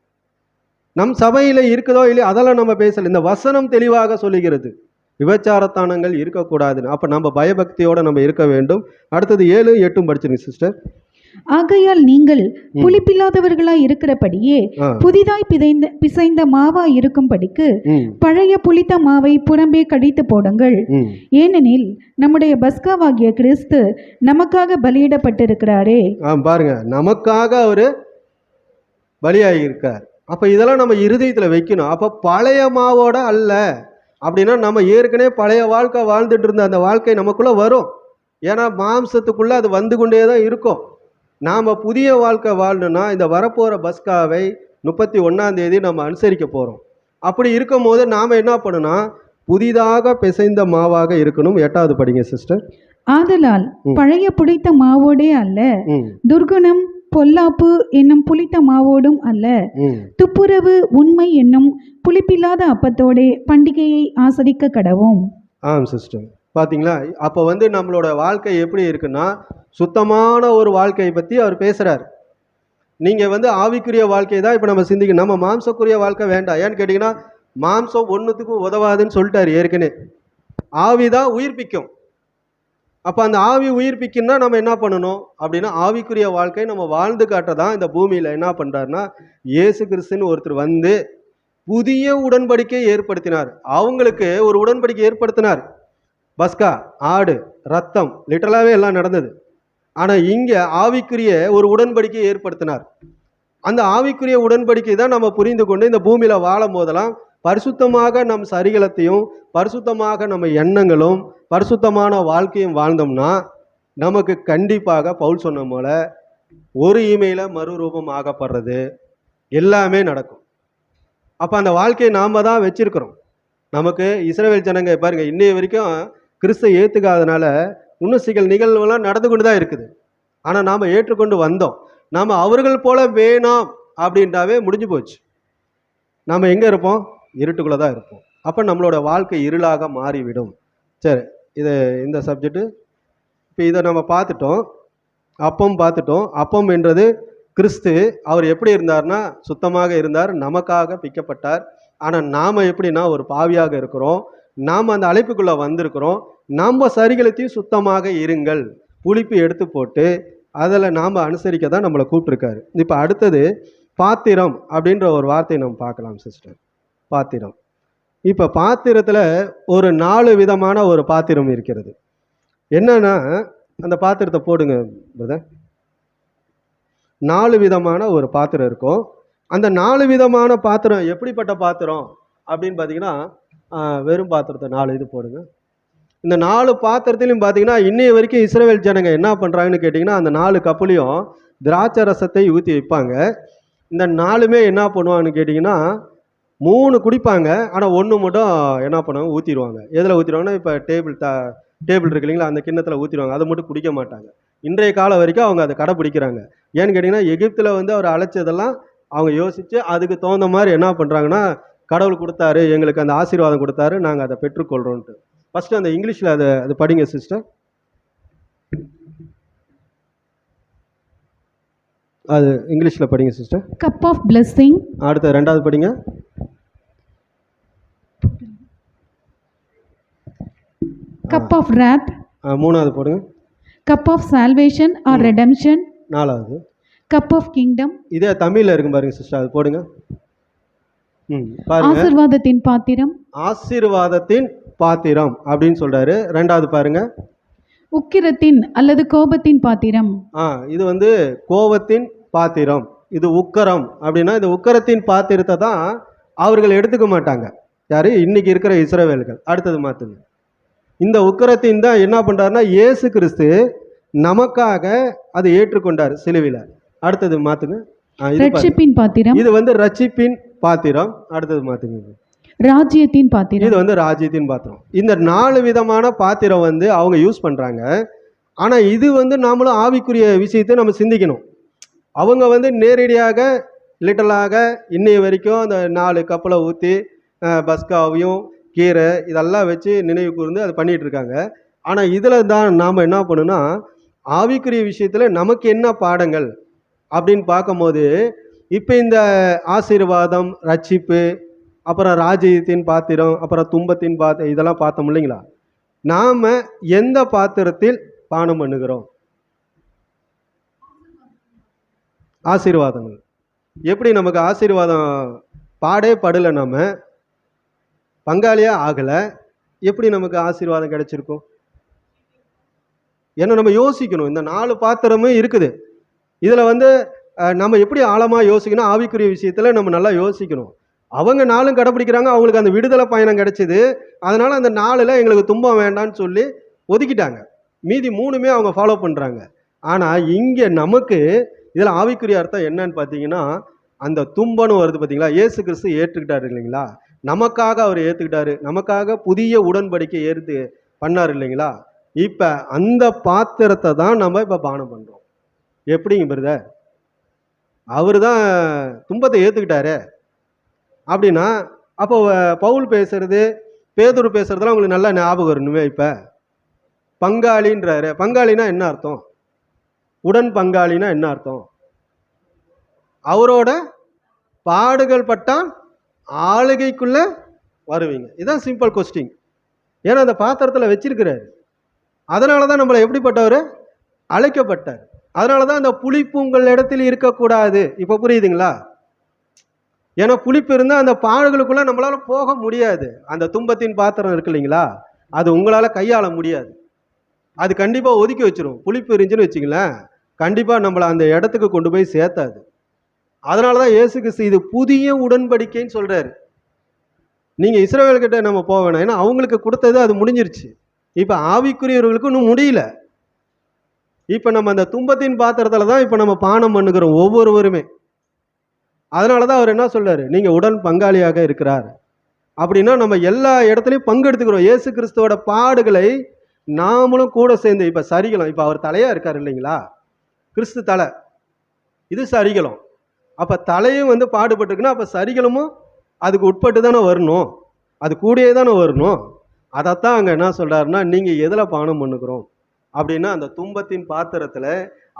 நம் சபையில் இருக்குதோ இல்லையோ அதெல்லாம் நம்ம பேசலை. இந்த வசனம் தெளிவாக சொல்லுகிறது விபச்சாரத்தானங்கள் இருக்கக்கூடாதுன்னு. அப்போ நம்ம பயபக்தியோடு நம்ம இருக்க வேண்டும். அடுத்தது 7-8 படிச்சிருங்க சிஸ்டர். ஆகையால் நீங்கள் புளிப்பில்லாதவர்களாய் இருக்கிறபடியே புதிதாய் பிசைந்த மாவாய் இருக்கும்படிக்கு பழைய புளித்த மாவை புறம்பே கடித்து போடுங்கள். ஏனெனில் நம்முடைய பஸ்காவாகிய கிறிஸ்து நமக்காக பலியிடப்பட்டிருக்கிறாரே. பாருங்க, நமக்காக அவரு பலியாகியிருக்கார். அப்ப இதெல்லாம் நம்ம இருதயத்தில் வைக்கணும். அப்ப பழைய மாவோட அல்ல அப்படின்னா நம்ம ஏற்கனவே பழைய வாழ்க்கை வாழ்ந்துட்டு இருந்த அந்த வாழ்க்கை நமக்குள்ள வரும். ஏன்னா மாம்சத்துக்குள்ள அது வந்து கொண்டே தான் இருக்கும். நாம் புதிய வாழ்க்கை வாழணும்னா இந்த வரப்போகிற பஸ்காவை 31ஆம் தேதி நம்ம அனுசரிக்க போகிறோம். அப்படி இருக்கும் போது நாம் என்ன பண்ணணும்னா புதிதாக பிசைந்த மாவாக இருக்கணும். 8வது படிங்க சிஸ்டர். ஆதலால் பழைய புளித்த மாவோடே அல்ல, துர்குணம் பொல்லாப்பு என்னும் புளித்த மாவோடும் அல்ல, துப்புரவு உண்மை என்னும் புளிப்பில்லாத அப்பத்தோடே பண்டிகையை ஆசரிக்க கடவோம். ஆம் சிஸ்டர். பார்த்தீங்களா? அப்போ வந்து நம்மளோட வாழ்க்கை எப்படி இருக்குன்னா, சுத்தமான ஒரு வாழ்க்கையை பற்றி அவர் பேசுகிறார். நீங்கள் வந்து ஆவிக்குரிய வாழ்க்கையை தான் இப்போ நம்ம சிந்திக்கணும். நம்ம மாம்சக்குரிய வாழ்க்கை வேண்டாம். ஏன்னு கேட்டிங்கன்னா, மாம்சம் ஒன்றுத்துக்கும் உதவாதுன்னு சொல்லிட்டார் ஏற்கனவே. ஆவி தான் உயிர்ப்பிக்கும். அப்போ அந்த ஆவி உயிர்ப்பிக்குன்னா நம்ம என்ன பண்ணணும் அப்படின்னா, ஆவிக்குரிய வாழ்க்கை நம்ம வாழ்ந்து காட்ட தான் இந்த பூமியில் என்ன பண்ணுறாருன்னா, இயேசு கிறிஸ்துன்னு ஒருத்தர் வந்து புதிய உடன்படிக்கை ஏற்படுத்தினார். அவங்களுக்கு ஒரு உடன்படிக்கை ஏற்படுத்தினார். பஸ்கா, ஆடு, ரத்தம், லிட்டரலாகவே எல்லாம் நடந்தது. ஆனால் இங்கே ஆவிக்குரிய ஒரு உடன்படிக்கை ஏற்படுத்தினார். அந்த ஆவிக்குரிய உடன்படிக்கை தான் நம்ம புரிந்து கொண்டு இந்த பூமியில் வாழும் போதெல்லாம் பரிசுத்தமாக நம் சரீரத்தையும் பரிசுத்தமாக நம்ம எண்ணங்களும் பரிசுத்தமான வாழ்க்கையும் வாழ்ந்தோம்னா நமக்கு கண்டிப்பாக பவுல் சொன்ன போல ஒரு ஈமையில மறுரூபம் ஆகப்படுறது எல்லாமே நடக்கும். அப்போ அந்த வாழ்க்கையை நாம் தான் வச்சிருக்கிறோம். நமக்கு இஸ்ரவேல் ஜனங்க பாருங்க, இன்னைய வரைக்கும் கிறிஸ்துவை ஏற்றுக்காதனால இன்னும் சில நிகழ்வுலாம் நடந்து கொண்டு தான் இருக்குது. ஆனால் நாம் ஏற்றுக்கொண்டு வந்தோம். நாம் அவர்கள் போல வேணாம் அப்படின்ட்டாவே முடிஞ்சு போச்சு. நாம் எங்கே இருப்போம்? இருட்டுக்குள்ளே தான் இருப்போம். அப்போ நம்மளோட வாழ்க்கை இருளாக மாறிவிடும். சரி, இந்த சப்ஜெக்டு இப்போ இதை நம்ம பார்த்துட்டோம். அப்பம் பார்த்துட்டோம். அப்பம் என்றது கிறிஸ்து. அவர் எப்படி இருந்தார்னா சுத்தமாக இருந்தார், நமக்காக பிக்கப்பட்டார். ஆனால் நாம் எப்படின்னா ஒரு பாவியாக இருக்கிறோம். நாம் அந்த அழைப்புக்குள்ளே வந்திருக்கிறோம். நம்ம சரீரத்தையும் சுத்தமாக இருங்கள், புளிப்பு எடுத்து போட்டு அதில் நாம் அனுசரிக்க தான் நம்மளை கூப்பிட்டுருக்காரு. இப்போ அடுத்தது பாத்திரம் அப்படின்ற ஒரு வார்த்தையை நம்ம பார்க்கலாம் சிஸ்டர். பாத்திரம். இப்போ பாத்திரத்தில் ஒரு 4 விதமான ஒரு பாத்திரம் இருக்கிறது. என்னன்னா அந்த பாத்திரத்தை போடுங்க பிரதர். 4 விதமான ஒரு பாத்திரம் இருக்கும். அந்த 4 விதமான பாத்திரம் எப்படிப்பட்ட பாத்திரம் அப்படின்னு பார்த்தீங்கன்னா, வெறும் பாத்திரத்தை 4 இது போடுங்க. இந்த 4 பாத்திரத்திலையும் பார்த்தீங்கன்னா இன்னைய வரைக்கும் இஸ்ரவேல் ஜனங்க என்ன பண்ணுறாங்கன்னு கேட்டிங்கன்னா, அந்த 4 கப்புலையும் திராட்சை ரசத்தை ஊற்றி வைப்பாங்க. இந்த 4மே என்ன பண்ணுவாங்கன்னு கேட்டிங்கன்னா 3 குடிப்பாங்க. ஆனால் 1 மட்டும் என்ன பண்ணுவாங்க, ஊற்றிடுவாங்க. எதில் ஊற்றிடுவாங்கன்னா, இப்போ டேபிள் இருக்கு இல்லைங்களா, அந்த கிண்ணத்தில் ஊற்றிடுவாங்க. அதை மட்டும் குடிக்க மாட்டாங்க. இன்றைய காலம் வரைக்கும் அவங்க அதை கடைப்பிடிக்கிறாங்க. ஏன்னு கேட்டிங்கன்னா, எகிப்தில் வந்து அவர் அழைச்சதெல்லாம் அவங்க யோசித்து அதுக்கு தகுந்த மாதிரி என்ன பண்ணுறாங்கன்னா, கடவுள் கொடுத்தாரு, எங்களுக்கு அந்த ஆசீர்வாதம் கொடுத்தாரு, நாங்கள் அதை பெற்றுக்கொள்கிறோன்ட்டு. ஃபஸ்ட்டு அந்த இங்கிலீஷில் அது படிங்க சிஸ்டர். அது இங்கிலீஷில் படிங்க சிஸ்டர். Cup of blessing. அடுத்து 2வது படிங்க. Cup of wrath. 3வது போடுங்க. Cup of salvation or redemption. 4வது கப் ஆஃப் கிங்டம். இதே தமிழில் இருக்கும் பாருங்க சிஸ்டர், அது போடுங்க. பாருங்க, ஆசீர்வாதத்தின் பாத்திரம். ஆசீர்வாதத்தின் பாத்திரம் அப்படின்னு சொல்றாரு. 2வது பாருங்க, உக்கிரத்தின் அல்லது கோபத்தின் பாத்திரம். இது வந்து கோபத்தின் பாத்திரம். இது உக்கரம் அப்படின்னா, இந்த உக்கரத்தின் பாத்திரத்தை தான் அவர்கள் எடுத்துக்க மாட்டாங்க. யாரு? இன்னைக்கு இருக்கிற இஸ்ரவேல்கள். அடுத்தது மாத்துங்க. இந்த உக்கரத்தின் தான் என்ன பண்றாருன்னா, இயேசு கிறிஸ்து நமக்காக அதை ஏற்றுக்கொண்டார் சிலுவையில். அடுத்தது மாத்துங்க. ரட்சிப்பின் பாத்திரம். இது வந்து ரட்சிப்பின் பாத்திரம். அடுத்தது மாத்துங்க. ராஜ்யத்தின் பாத்திரம். இது வந்து ராஜ்யத்தின் பாத்திரம். இந்த 4 விதமான பாத்திரம் வந்து அவங்க யூஸ் பண்றாங்க. ஆனா இது வந்து நாமளும் ஆவிக்குரிய விஷயத்தை நம்ம சிந்திக்கணும். அவங்க வந்து நேரடியாக லிட்டலாக இன்னைய வரைக்கும் அந்த 4 கப்பில் ஊற்றி பஸ்காவையும் கீரை இதெல்லாம் வச்சு நினைவு கூர்ந்து அதை பண்ணிட்டு இருக்காங்க. ஆனால் இதில் தான் நாம் என்ன பண்ணணும்னா, ஆவிக்குரிய விஷயத்தில் நமக்கு என்ன பாடங்கள் அப்படின்னு பார்க்கும்போது, இப்போ இந்த ஆசீர்வாதம், ரட்சிப்பு, அப்புறம் ராஜ்யத்தின் பாத்திரம், அப்புறம் துன்பத்தின் பாத்திரம், இதெல்லாம் பார்த்தோம் இல்லைங்களா? நாம் எந்த பாத்திரத்தில் பானம் பண்ணுகிறோம்? ஆசீர்வாதங்கள். எப்படி நமக்கு ஆசீர்வாதம் பாடே படலை, நம்ம பங்காளியாக ஆகலை, எப்படி நமக்கு ஆசீர்வாதம் கிடைச்சிருக்கும்? ஏன்னா நம்ம யோசிக்கணும். இந்த 4 பாத்திரமும் இருக்குது. இதில் வந்து நம்ம எப்படி ஆழமாக யோசிக்கணும்? ஆவிக்குரிய விஷயத்தில் நம்ம நல்லா யோசிக்கணும். அவங்க 4 கடைப்பிடிக்கிறாங்க, அவங்களுக்கு அந்த விடுதலை பயணம் கிடைச்சிது. அதனால் அந்த 4ல் எங்களுக்கு துன்பம் வேண்டான்னு சொல்லி ஒதுக்கிட்டாங்க. மீதி 3மே அவங்க ஃபாலோ பண்ணுறாங்க. ஆனால் இங்கே நமக்கு இதில் ஆவிக்குரிய அர்த்தம் என்னன்னு பார்த்தீங்கன்னா, அந்த துன்பம்னு வருது பார்த்தீங்களா? இயேசு கிறிஸ்து ஏற்றுக்கிட்டாரு இல்லைங்களா? நமக்காக அவர் ஏற்றுக்கிட்டாரு, நமக்காக புதிய உடன்படிக்கை பண்ணார் இல்லைங்களா? இப்போ அந்த பாத்திரத்தை தான் நம்ம இப்போ பானம் பண்ணுறோம். எப்படிங்க பிரதர்? அவர் தான் துன்பத்தை ஏற்றுக்கிட்டாரு அப்படின்னா, அப்போ பவுல் பேசுறது, பேதுரு பேசுறதுலாம் உங்களுக்கு நல்லா ஞாபகம் வரணுமே. இப்போ பங்காளின்றாரு. பங்காளினா என்ன அர்த்தம்? உடன் பங்காளினா என்ன அர்த்தம்? அவரோட பாடுகள் பட்டால் ஆளுகைக்குள்ள வருவீங்க. இதுதான் சிம்பிள் கொஸ்டின். ஏன்னா அந்த பாத்திரத்தில் வச்சிருக்கிறாரு. அதனால தான் நம்மளை எப்படிப்பட்டவர்? அழைக்கப்பட்டார். அதனால தான் அந்த புளிப்பு உங்கள் இடத்துல இருக்கக்கூடாது. இப்போ புரியுதுங்களா? ஏன்னா புளிப்பு இருந்தால் அந்த பாடுகளுக்குள்ள நம்மளால போக முடியாது. அந்த துன்பத்தின் பாத்திரம் இருக்கு இல்லைங்களா, அது உங்களால் கையாள முடியாது. அது கண்டிப்பாக ஒதுக்கி வச்சிரும். புளிப்பு இருந்துச்சுன்னு வச்சுங்களேன், கண்டிப்பாக நம்மளை அந்த இடத்துக்கு கொண்டு போய் சேர்த்தாது. அதனால தான் இயேசு கிறிஸ்து இது புதிய உடன்படிக்கைன்னு சொல்றாரு. நீங்கள் இஸ்ரவேல்கிட்ட நம்ம போக வேணாம், ஏன்னா அவங்களுக்கு கொடுத்தது அது முடிஞ்சிருச்சு. இப்போ ஆவிக்குரியவர்களுக்கு இன்னும் முடியல. இப்போ நம்ம அந்த துன்பத்தின் பாத்திரத்தில் தான் இப்போ நம்ம பானம் பண்ணுகிறோம் ஒவ்வொருவருமே. அதனால தான் அவர் என்ன சொல்றாரு, நீங்கள் உடன் பங்காளியாக இருக்கிறார். அப்படின்னா நம்ம எல்லா இடத்துலையும் பங்கெடுத்துக்கிறோம். இயேசு கிறிஸ்துவோட பாடுகளை நாமளும் கூட சேர்ந்து இப்போ சரிகலம். இப்போ அவர் தலையாக இருக்கார் இல்லைங்களா, கிறிஸ்து தலை, இது சரிகலம். அப்போ தலையும் வந்து பாடுபட்டுருக்குன்னா அப்போ சரிகலமும் அதுக்கு உட்பட்டு தானே வரணும், அது கூடயே தானே வரணும். அதைத்தான் அங்கே என்ன சொல்கிறாருன்னா, நீங்கள் எதில் பானம் பண்ணுகிறோம் அப்படின்னா அந்த துன்பத்தின் பாத்திரத்தில்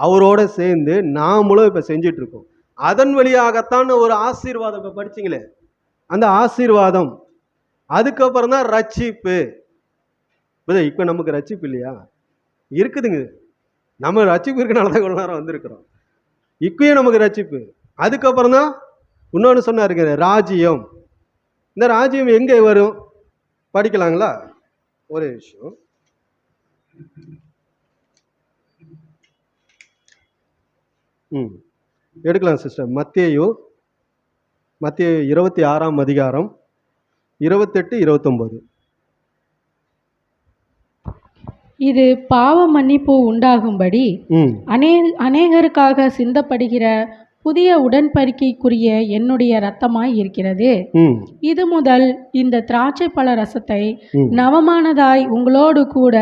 அவரோட சேர்ந்து நாமளும் இப்போ செஞ்சிட்ருக்கோம். அதன் வழியாகத்தான் ஒரு ஆசீர்வாதம் இப்போ படிச்சிங்களே, அந்த ஆசீர்வாதம். அதுக்கப்புறம் தான் ரட்சிப்பு. இப்போ நமக்கு ரட்சிப்பு இல்லையா? இருக்குதுங்க. நம்ம ரட்சிப்பு இருக்கனால தான் இவ்வளோ நேரம் வந்திருக்கிறோம். இப்பயும் நமக்கு ரட்சிப்பு. அதுக்கப்புறம் தான் இன்னொன்று சொன்னாருங்க, ராஜ்யம். இந்த ராஜ்யம் எங்கே வரும் படிக்கலாங்களா? ஒரே விஷயம். எடுக்கலாம் சிஸ்டர். மத்தேயு 26ஆம் அதிகாரம் 28, 29. இது பாவ மன்னிப்பு உண்டாகும்படி அநேகருக்காக சிந்தப்படுகிற புதிய உடன்படிக்கைக்குரிய என்னுடைய இரத்தமாய் இருக்கிறது. இது முதல் இந்த திராட்சை பழ ரசத்தை நவமானதாய் உங்களோடு கூட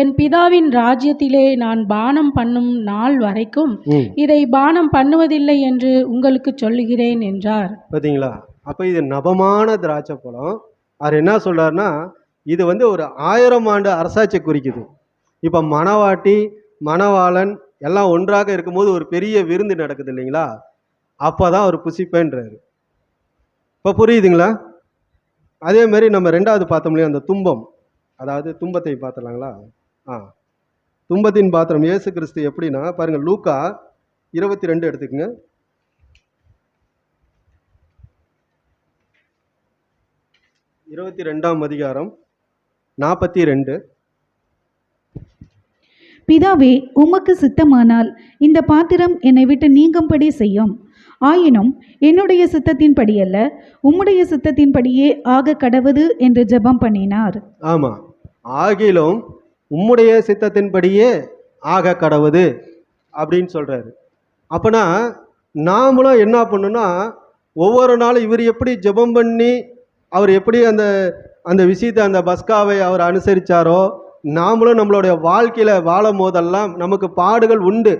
என் பிதாவின் ராஜ்யத்திலே நான் பானம் பண்ணும் நாள் வரைக்கும் இதை பானம் பண்ணுவதில்லை என்று உங்களுக்கு சொல்லுகிறேன் என்றார். பார்த்தீங்களா? அப்போ இது நவமான திராட்சை பழம். அவர் என்ன சொல்றாருன்னா, இது வந்து ஒரு 1000 ஆண்டு அரசாட்சி குறிக்குது. இப்போ மணவாட்டி மணவாளன் எல்லாம் ஒன்றாக இருக்கும்போது ஒரு பெரிய விருந்து நடக்குது இல்லைங்களா, அப்போ தான் அவர் புசிப்பேன்றாரு. இப்போ புரியுதுங்களா? அதே மாதிரி நம்ம 2வது பார்த்தோம் இல்லையா, அந்த துன்பம், அதாவது துன்பத்தை பார்த்துலாங்களா? துன்பத்தின் பாத்திரம் இயேசு கிறிஸ்து எப்படின்னா பாருங்க, லூக்கா 22 எடுத்துக்கங்க. 22ஆம் அதிகாரம் 42. பிதாவே, உமக்கு சித்தமானால் இந்த பாத்திரம் என்னை விட்டு நீங்கும்படி செய்யும். ஆயினும் என்னுடைய சித்தத்தின்படி அல்ல, உம்முடைய சித்தத்தின்படியே ஆக கடவுது என்று ஜெபம் பண்ணினார். ஆமா, ஆகிலும் உம்முடைய சித்தத்தின்படியே ஆக கடவுது அப்படின்னு சொல்றாரு. அப்பனா நாமளும் என்ன பண்ணணும்னா, ஒவ்வொரு நாளும் இவர் எப்படி ஜெபம் பண்ணி அவர் எப்படி அந்த அந்த விஷயத்தை, அந்த பஸ்காவை அவர் அனுசரித்தாரோ, நாமளும் நம்மளுடைய வாழ்க்கையில் வாழும் போதெல்லாம் நமக்கு பாடுகள் உண்டு.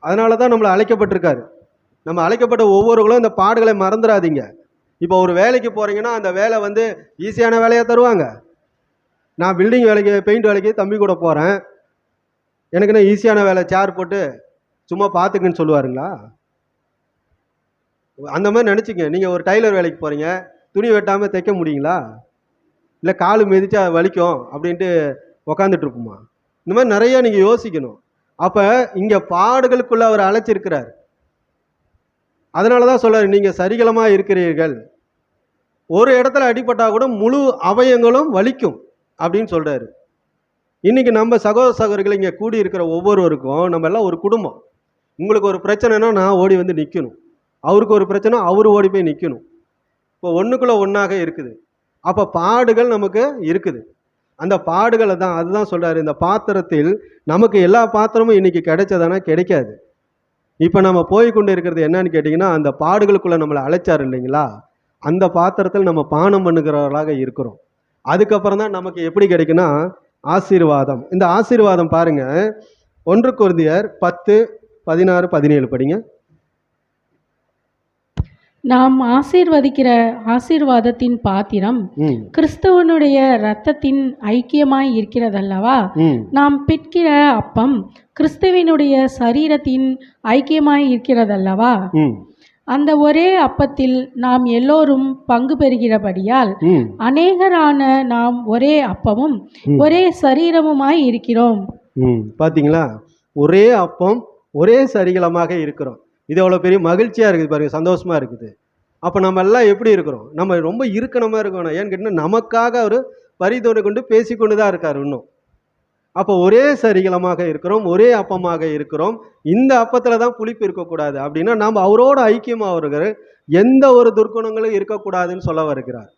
அதனால தான் நம்மளை அழைக்கப்பட்டிருக்காரு. நம்ம அழைக்கப்பட்ட ஒவ்வொருவர்களும் இந்த பாடுகளை மறந்துடாதீங்க. இப்போ ஒரு வேலைக்கு போகிறீங்கன்னா அந்த வேலை வந்து ஈஸியான வேலையாக தருவாங்க. நான் பில்டிங் வேலைக்கு, பெயிண்ட் வேலைக்கு தம்பி கூட போகிறேன், எனக்கு என்ன ஈஸியான வேலை, சேர் போட்டு சும்மா பார்த்துக்குன்னு சொல்லுவாருங்களா? அந்த மாதிரி நினச்சிங்க. நீங்கள் ஒரு டைலர் வேலைக்கு போகிறீங்க, துணி வெட்டாமல் தைக்க முடியுங்களா? இல்லை காலு மிதிச்சா வலிக்கும் அப்படின்ட்டு உக்காந்துட்டு இருப்போமா? இந்த மாதிரி நிறைய நீங்கள் யோசிக்கணும். அப்போ இங்கே பாடுகளுக்குள்ள அவர் அழைச்சிருக்கிறார். அதனால தான் சொல்றாரு, நீங்கள் சரிகலமாக இருக்கிறீர்கள். ஒரு இடத்துல அடிபட்டால் கூட முழு அவயங்களும் வலிக்கும் அப்படின்னு சொல்கிறாரு. இன்றைக்கி நம்ம சகோதர சகோதரிகள் இங்கே கூடி இருக்கிற ஒவ்வொருவருக்கும் நம்ம எல்லாம் ஒரு குடும்பம். உங்களுக்கு ஒரு பிரச்சனைனா நான் ஓடி வந்து நிற்கணும், அவருக்கு ஒரு பிரச்சனை அவர் ஓடி போய் நிற்கணும். இப்போ ஒன்றுக்குள்ளே ஒன்றாக இருக்குது. அப்போ பாடுகள் நமக்கு இருக்குது. அந்த பாடுகளை தான், அதுதான் சொல்கிறாரு, இந்த பாத்திரத்தில் நமக்கு எல்லா பாத்திரமும் இன்றைக்கி கிடைச்சதானா? கிடைக்காது. இப்போ நம்ம போய் கொண்டு இருக்கிறது என்னன்னு கேட்டிங்கன்னா, அந்த பாடுகளுக்குள்ளே நம்மளை அழைச்சார் இல்லைங்களா, அந்த பாத்திரத்தில் நம்ம பானம் பண்ணுகிறவர்களாக இருக்கிறோம். அதுக்கப்புறம் தான் நமக்கு எப்படி கிடைக்குன்னா ஆசீர்வாதம். இந்த ஆசீர்வாதம் பாருங்கள், 1 கொரிந்தியர் 10, 16, 17 படிங்க. நாம் ஆசீர்வதிக்கிற ஆசீர்வாதத்தின் பாத்திரம் ம் கிறிஸ்துவனுடைய இரத்தத்தின் ஐக்கியமாய் இருக்கிறதல்லவா? ம் நாம் பிற்கிற அப்பம் கிறிஸ்துவினுடைய சரீரத்தின் ஐக்கியமாய் இருக்கிறதல்லவா? ம் அந்த ஒரே அப்பத்தில் நாம் எல்லோரும் பங்கு பெறுகிறபடியால் ம் அநேகரான நாம் ஒரே அப்பமும் ஒரே சரீரமுமாய் இருக்கிறோம். பார்த்தீங்களா? ஒரே அப்பம் ஒரே சரிகளமாக இருக்கிறோம். இது எவ்வளோ பெரிய மகிழ்ச்சியாக இருக்குது பாருங்க, சந்தோஷமாக இருக்குது. அப்போ நம்ம எல்லாம் எப்படி இருக்கிறோம்? நம்ம ரொம்ப இறுக்கணமாக இருக்கணும். ஏன்னு கேட்டிங்கன்னா நமக்காக அவர் பரிதோடு கொண்டு பேசிக்கொண்டு தான் இருக்கார் இன்னும். அப்போ ஒரே சரிகளமாக இருக்கிறோம், ஒரே அப்பமாக இருக்கிறோம். இந்த அப்பத்தில் தான் புளிப்பு இருக்கக்கூடாது அப்படின்னா நாம் அவரோட ஐக்கியமாக வருகிற எந்த ஒரு துர்க்குணங்களும் இருக்கக்கூடாதுன்னு சொல்ல வருகிறார்.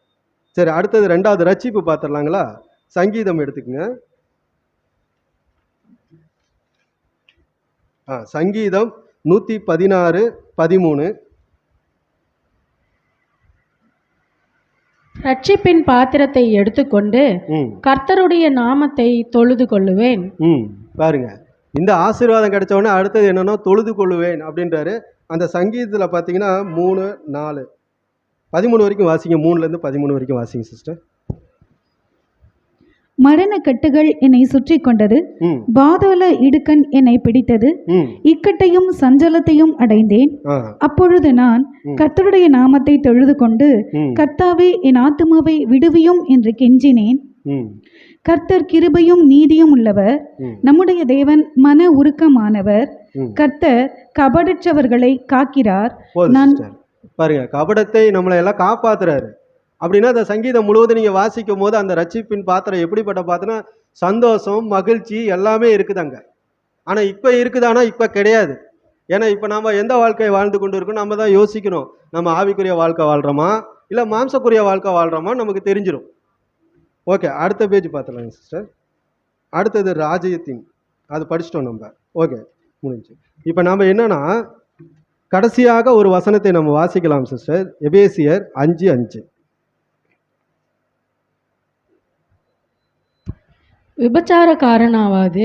சரி, அடுத்தது 2வது ரட்சிப்பு பார்த்துடலாங்களா? சங்கீதம் எடுத்துக்கங்க. சங்கீதம் 116:13. ரட்சிப்பின் பாத்திரத்தை எடுத்துக்கொண்டு கர்த்தருடைய நாமத்தை தொழுது கொள்ளுவேன். பாருங்க, இந்த ஆசீர்வாதம் கிடைச்ச உடனே அடுத்தது என்னன்னா தொழுது கொள்ளுவேன் அப்படின்றாரு. அந்த சங்கீதத்தில் பார்த்தீங்கன்னா 3, 4, 13 வரைக்கும் வாசிங்க. 3லேருந்து 13 வரைக்கும் வாசிங்க சிஸ்டர். மரண கட்டுகள் என்னை சுற்றி கொண்டது, பாதாள இடுக்கண் என்னை பிடித்தது, இக்கட்டையும் சஞ்சலத்தையும் அடைந்தேன். அப்பொழுது நான் கர்த்தருடைய நாமத்தை தொழுது கொண்டு, கர்த்தாவே என் ஆத்துமாவை விடுவியும் என்று கெஞ்சினேன். கர்த்தர் கிருபையும் நீதியும் உள்ளவர், நம்முடைய தேவன் மன உருக்கமானவர். கர்த்தர் கபடற்றவர்களை காக்கிறார். நான் பாருங்க, கபடத்தை நம்மளை எல்லாம் காப்பாத்துறாரு. அப்படின்னா அந்த சங்கீதம் முழுவதும் நீங்கள் வாசிக்கும் போது அந்த ரட்சிப்பின் பாத்திரம் எப்படிப்பட்ட பாத்திரம்? சந்தோஷம், மகிழ்ச்சி எல்லாமே இருக்குது அங்கே. ஆனால் இப்போ இருக்குதானா? இப்போ கிடையாது. ஏன்னா இப்போ நம்ம எந்த வாழ்க்கையை வாழ்ந்து கொண்டு இருக்கோம் நம்ம தான் யோசிக்கணும். நம்ம ஆவிக்குரிய வாழ்க்கை வாழ்கிறோமா இல்லை மாம்சக்குரிய வாழ்க்கை வாழ்கிறோமா நமக்கு தெரிஞ்சிடும். ஓகே, அடுத்த பேஜ் பார்த்துலாங்க சிஸ்டர். அடுத்தது ராஜ்யத்தின், அது படிச்சிட்டோம் நம்ம. ஓகே, முடிஞ்சு. இப்போ நம்ம என்னன்னா கடைசியாக ஒரு வசனத்தை நம்ம வாசிக்கலாம் சிஸ்டர். எபேசியர் 5:5. விபச்சாரக்காரனாவது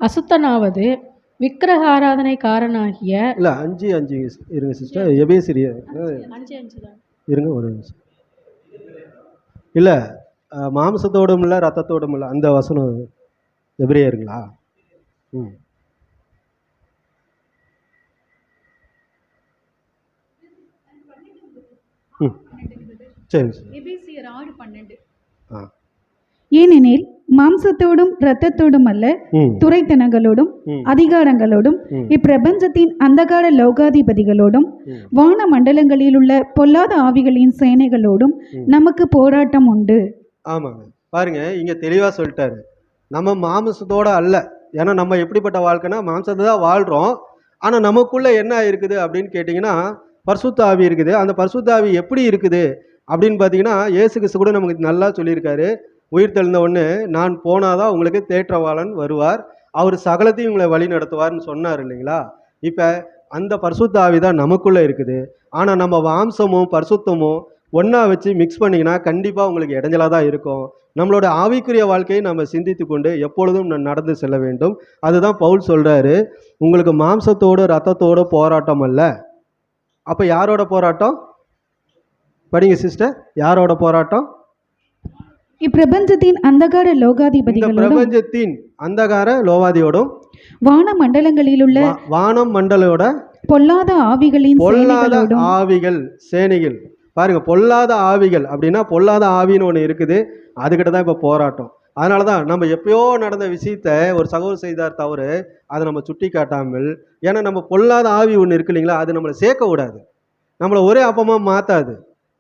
அசுத்தனாவது விக்கிரக ஆராதனைக்காரனாகிய இல்லை 5:5 இருங்க சிஸ்டர். எபேசியர் இருங்க ஒரு நிமிஷம். இல்லை மாம்சத்தோடும் இல்லை ரத்தத்தோடும் இல்லை, அந்த வசனம் எபிரேயருங்களா? சரி. ஏனெனில் மாம்சத்தோடும் இரத்தத்தோடும் அல்ல, துரைத்தனங்களோடும் அதிகாரங்களோடும் இப்பிரபஞ்சத்தின் அந்தகார லோகாதிபதிகளோடும் வான மண்டலங்களில் உள்ள பொல்லாத ஆவிகளின் சேனைகளோடும் நமக்கு போராட்டம் உண்டு. ஆமாங்க, பாருங்க இங்க தெளிவா சொல்லிட்டாரு. நம்ம மாம்சத்தோட அல்ல. ஏன்னா நம்ம எப்படிப்பட்ட வாழ்க்கைன்னா மாம்சத்தை தான் வாழ்றோம். ஆனா நமக்குள்ள என்ன இருக்குது அப்படின்னு கேட்டிங்கன்னா பரிசுத்த ஆவி இருக்குது. அந்த பரிசுத்த ஆவி எப்படி இருக்குது அப்படின்னு பார்த்தீங்கன்னா இயேசு கிறிஸ்து கூட நமக்கு நல்லா சொல்லியிருக்காரு. உயிர் தெழுந்த ஒன்று நான் போனாதான் உங்களுக்கு தேற்றவாளன் வருவார், அவர் சகலத்தையும் உங்களை வழி நடத்துவார்னு சொன்னார் இல்லைங்களா? இப்போ அந்த பரிசுத்த ஆவி தான் நமக்குள்ளே இருக்குது. ஆனால் நம்ம மாம்சமும் பரிசுத்தமும் ஒன்றா வச்சு மிக்ஸ் பண்ணிங்கன்னா கண்டிப்பாக உங்களுக்கு இடைஞ்சலாக தான் இருக்கும். நம்மளோட ஆவிக்குரிய வாழ்க்கையை நம்ம சிந்தித்து கொண்டு எப்பொழுதும் நடந்து செல்ல வேண்டும். அதுதான் பவுல் சொல்கிறாரு, உங்களுக்கு மாம்சத்தோடு ரத்தத்தோடு போராட்டம் அல்ல. அப்போ யாரோட போராட்டம்? படிங்க சிஸ்டர், யாரோட போராட்டம்? இப்பிரபஞ்சத்தின் அந்தகார லோகாதிபதிகளோடும், பிரபஞ்சத்தின் அந்தகார லோகாதியோடும் வான மண்டலங்களில் உள்ள வானம் மண்டலோட பொல்லாத ஆவிகளின் ஆவிகள் சேனைகள். பாருங்க, பொல்லாத ஆவிகள் அப்படின்னா பொல்லாத ஆவின்னு ஒன்று இருக்குது, அதுக்கிட்ட தான் இப்போ போராட்டம். அதனால தான் நம்ம எப்பயோ நடந்த விஷயத்த ஒரு சகோதரர் செய்தார் தவறு, அதை நம்ம சுட்டி காட்டாமல், ஏன்னா நம்ம பொல்லாத ஆவி ஒன்று இருக்கு இல்லைங்களா, அது நம்மளை சேர்க்க விடாது, நம்மளை ஒரே அப்பமாக மாற்றாது,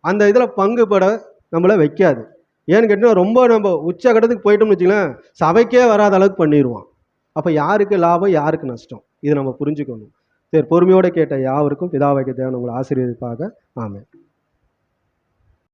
அந்த இதில் பங்குபட நம்மளை வைக்காது. ஏன்னு கேட்டால் ரொம்ப நம்ம உச்சகட்டத்துக்கு போயிட்டோம்னு வச்சுங்களேன், சபைக்கே வராத அளவுக்கு பண்ணிடுவான். அப்போ யாருக்கு லாபம் யாருக்கு நஷ்டம், இது நம்ம புரிஞ்சுக்கணும். சரி, பொறுமையோடு கேட்ட யாவருக்கும் பிதாவாகிய தேவன் உங்களை ஆசீர்வதிப்பாக. ஆமென்.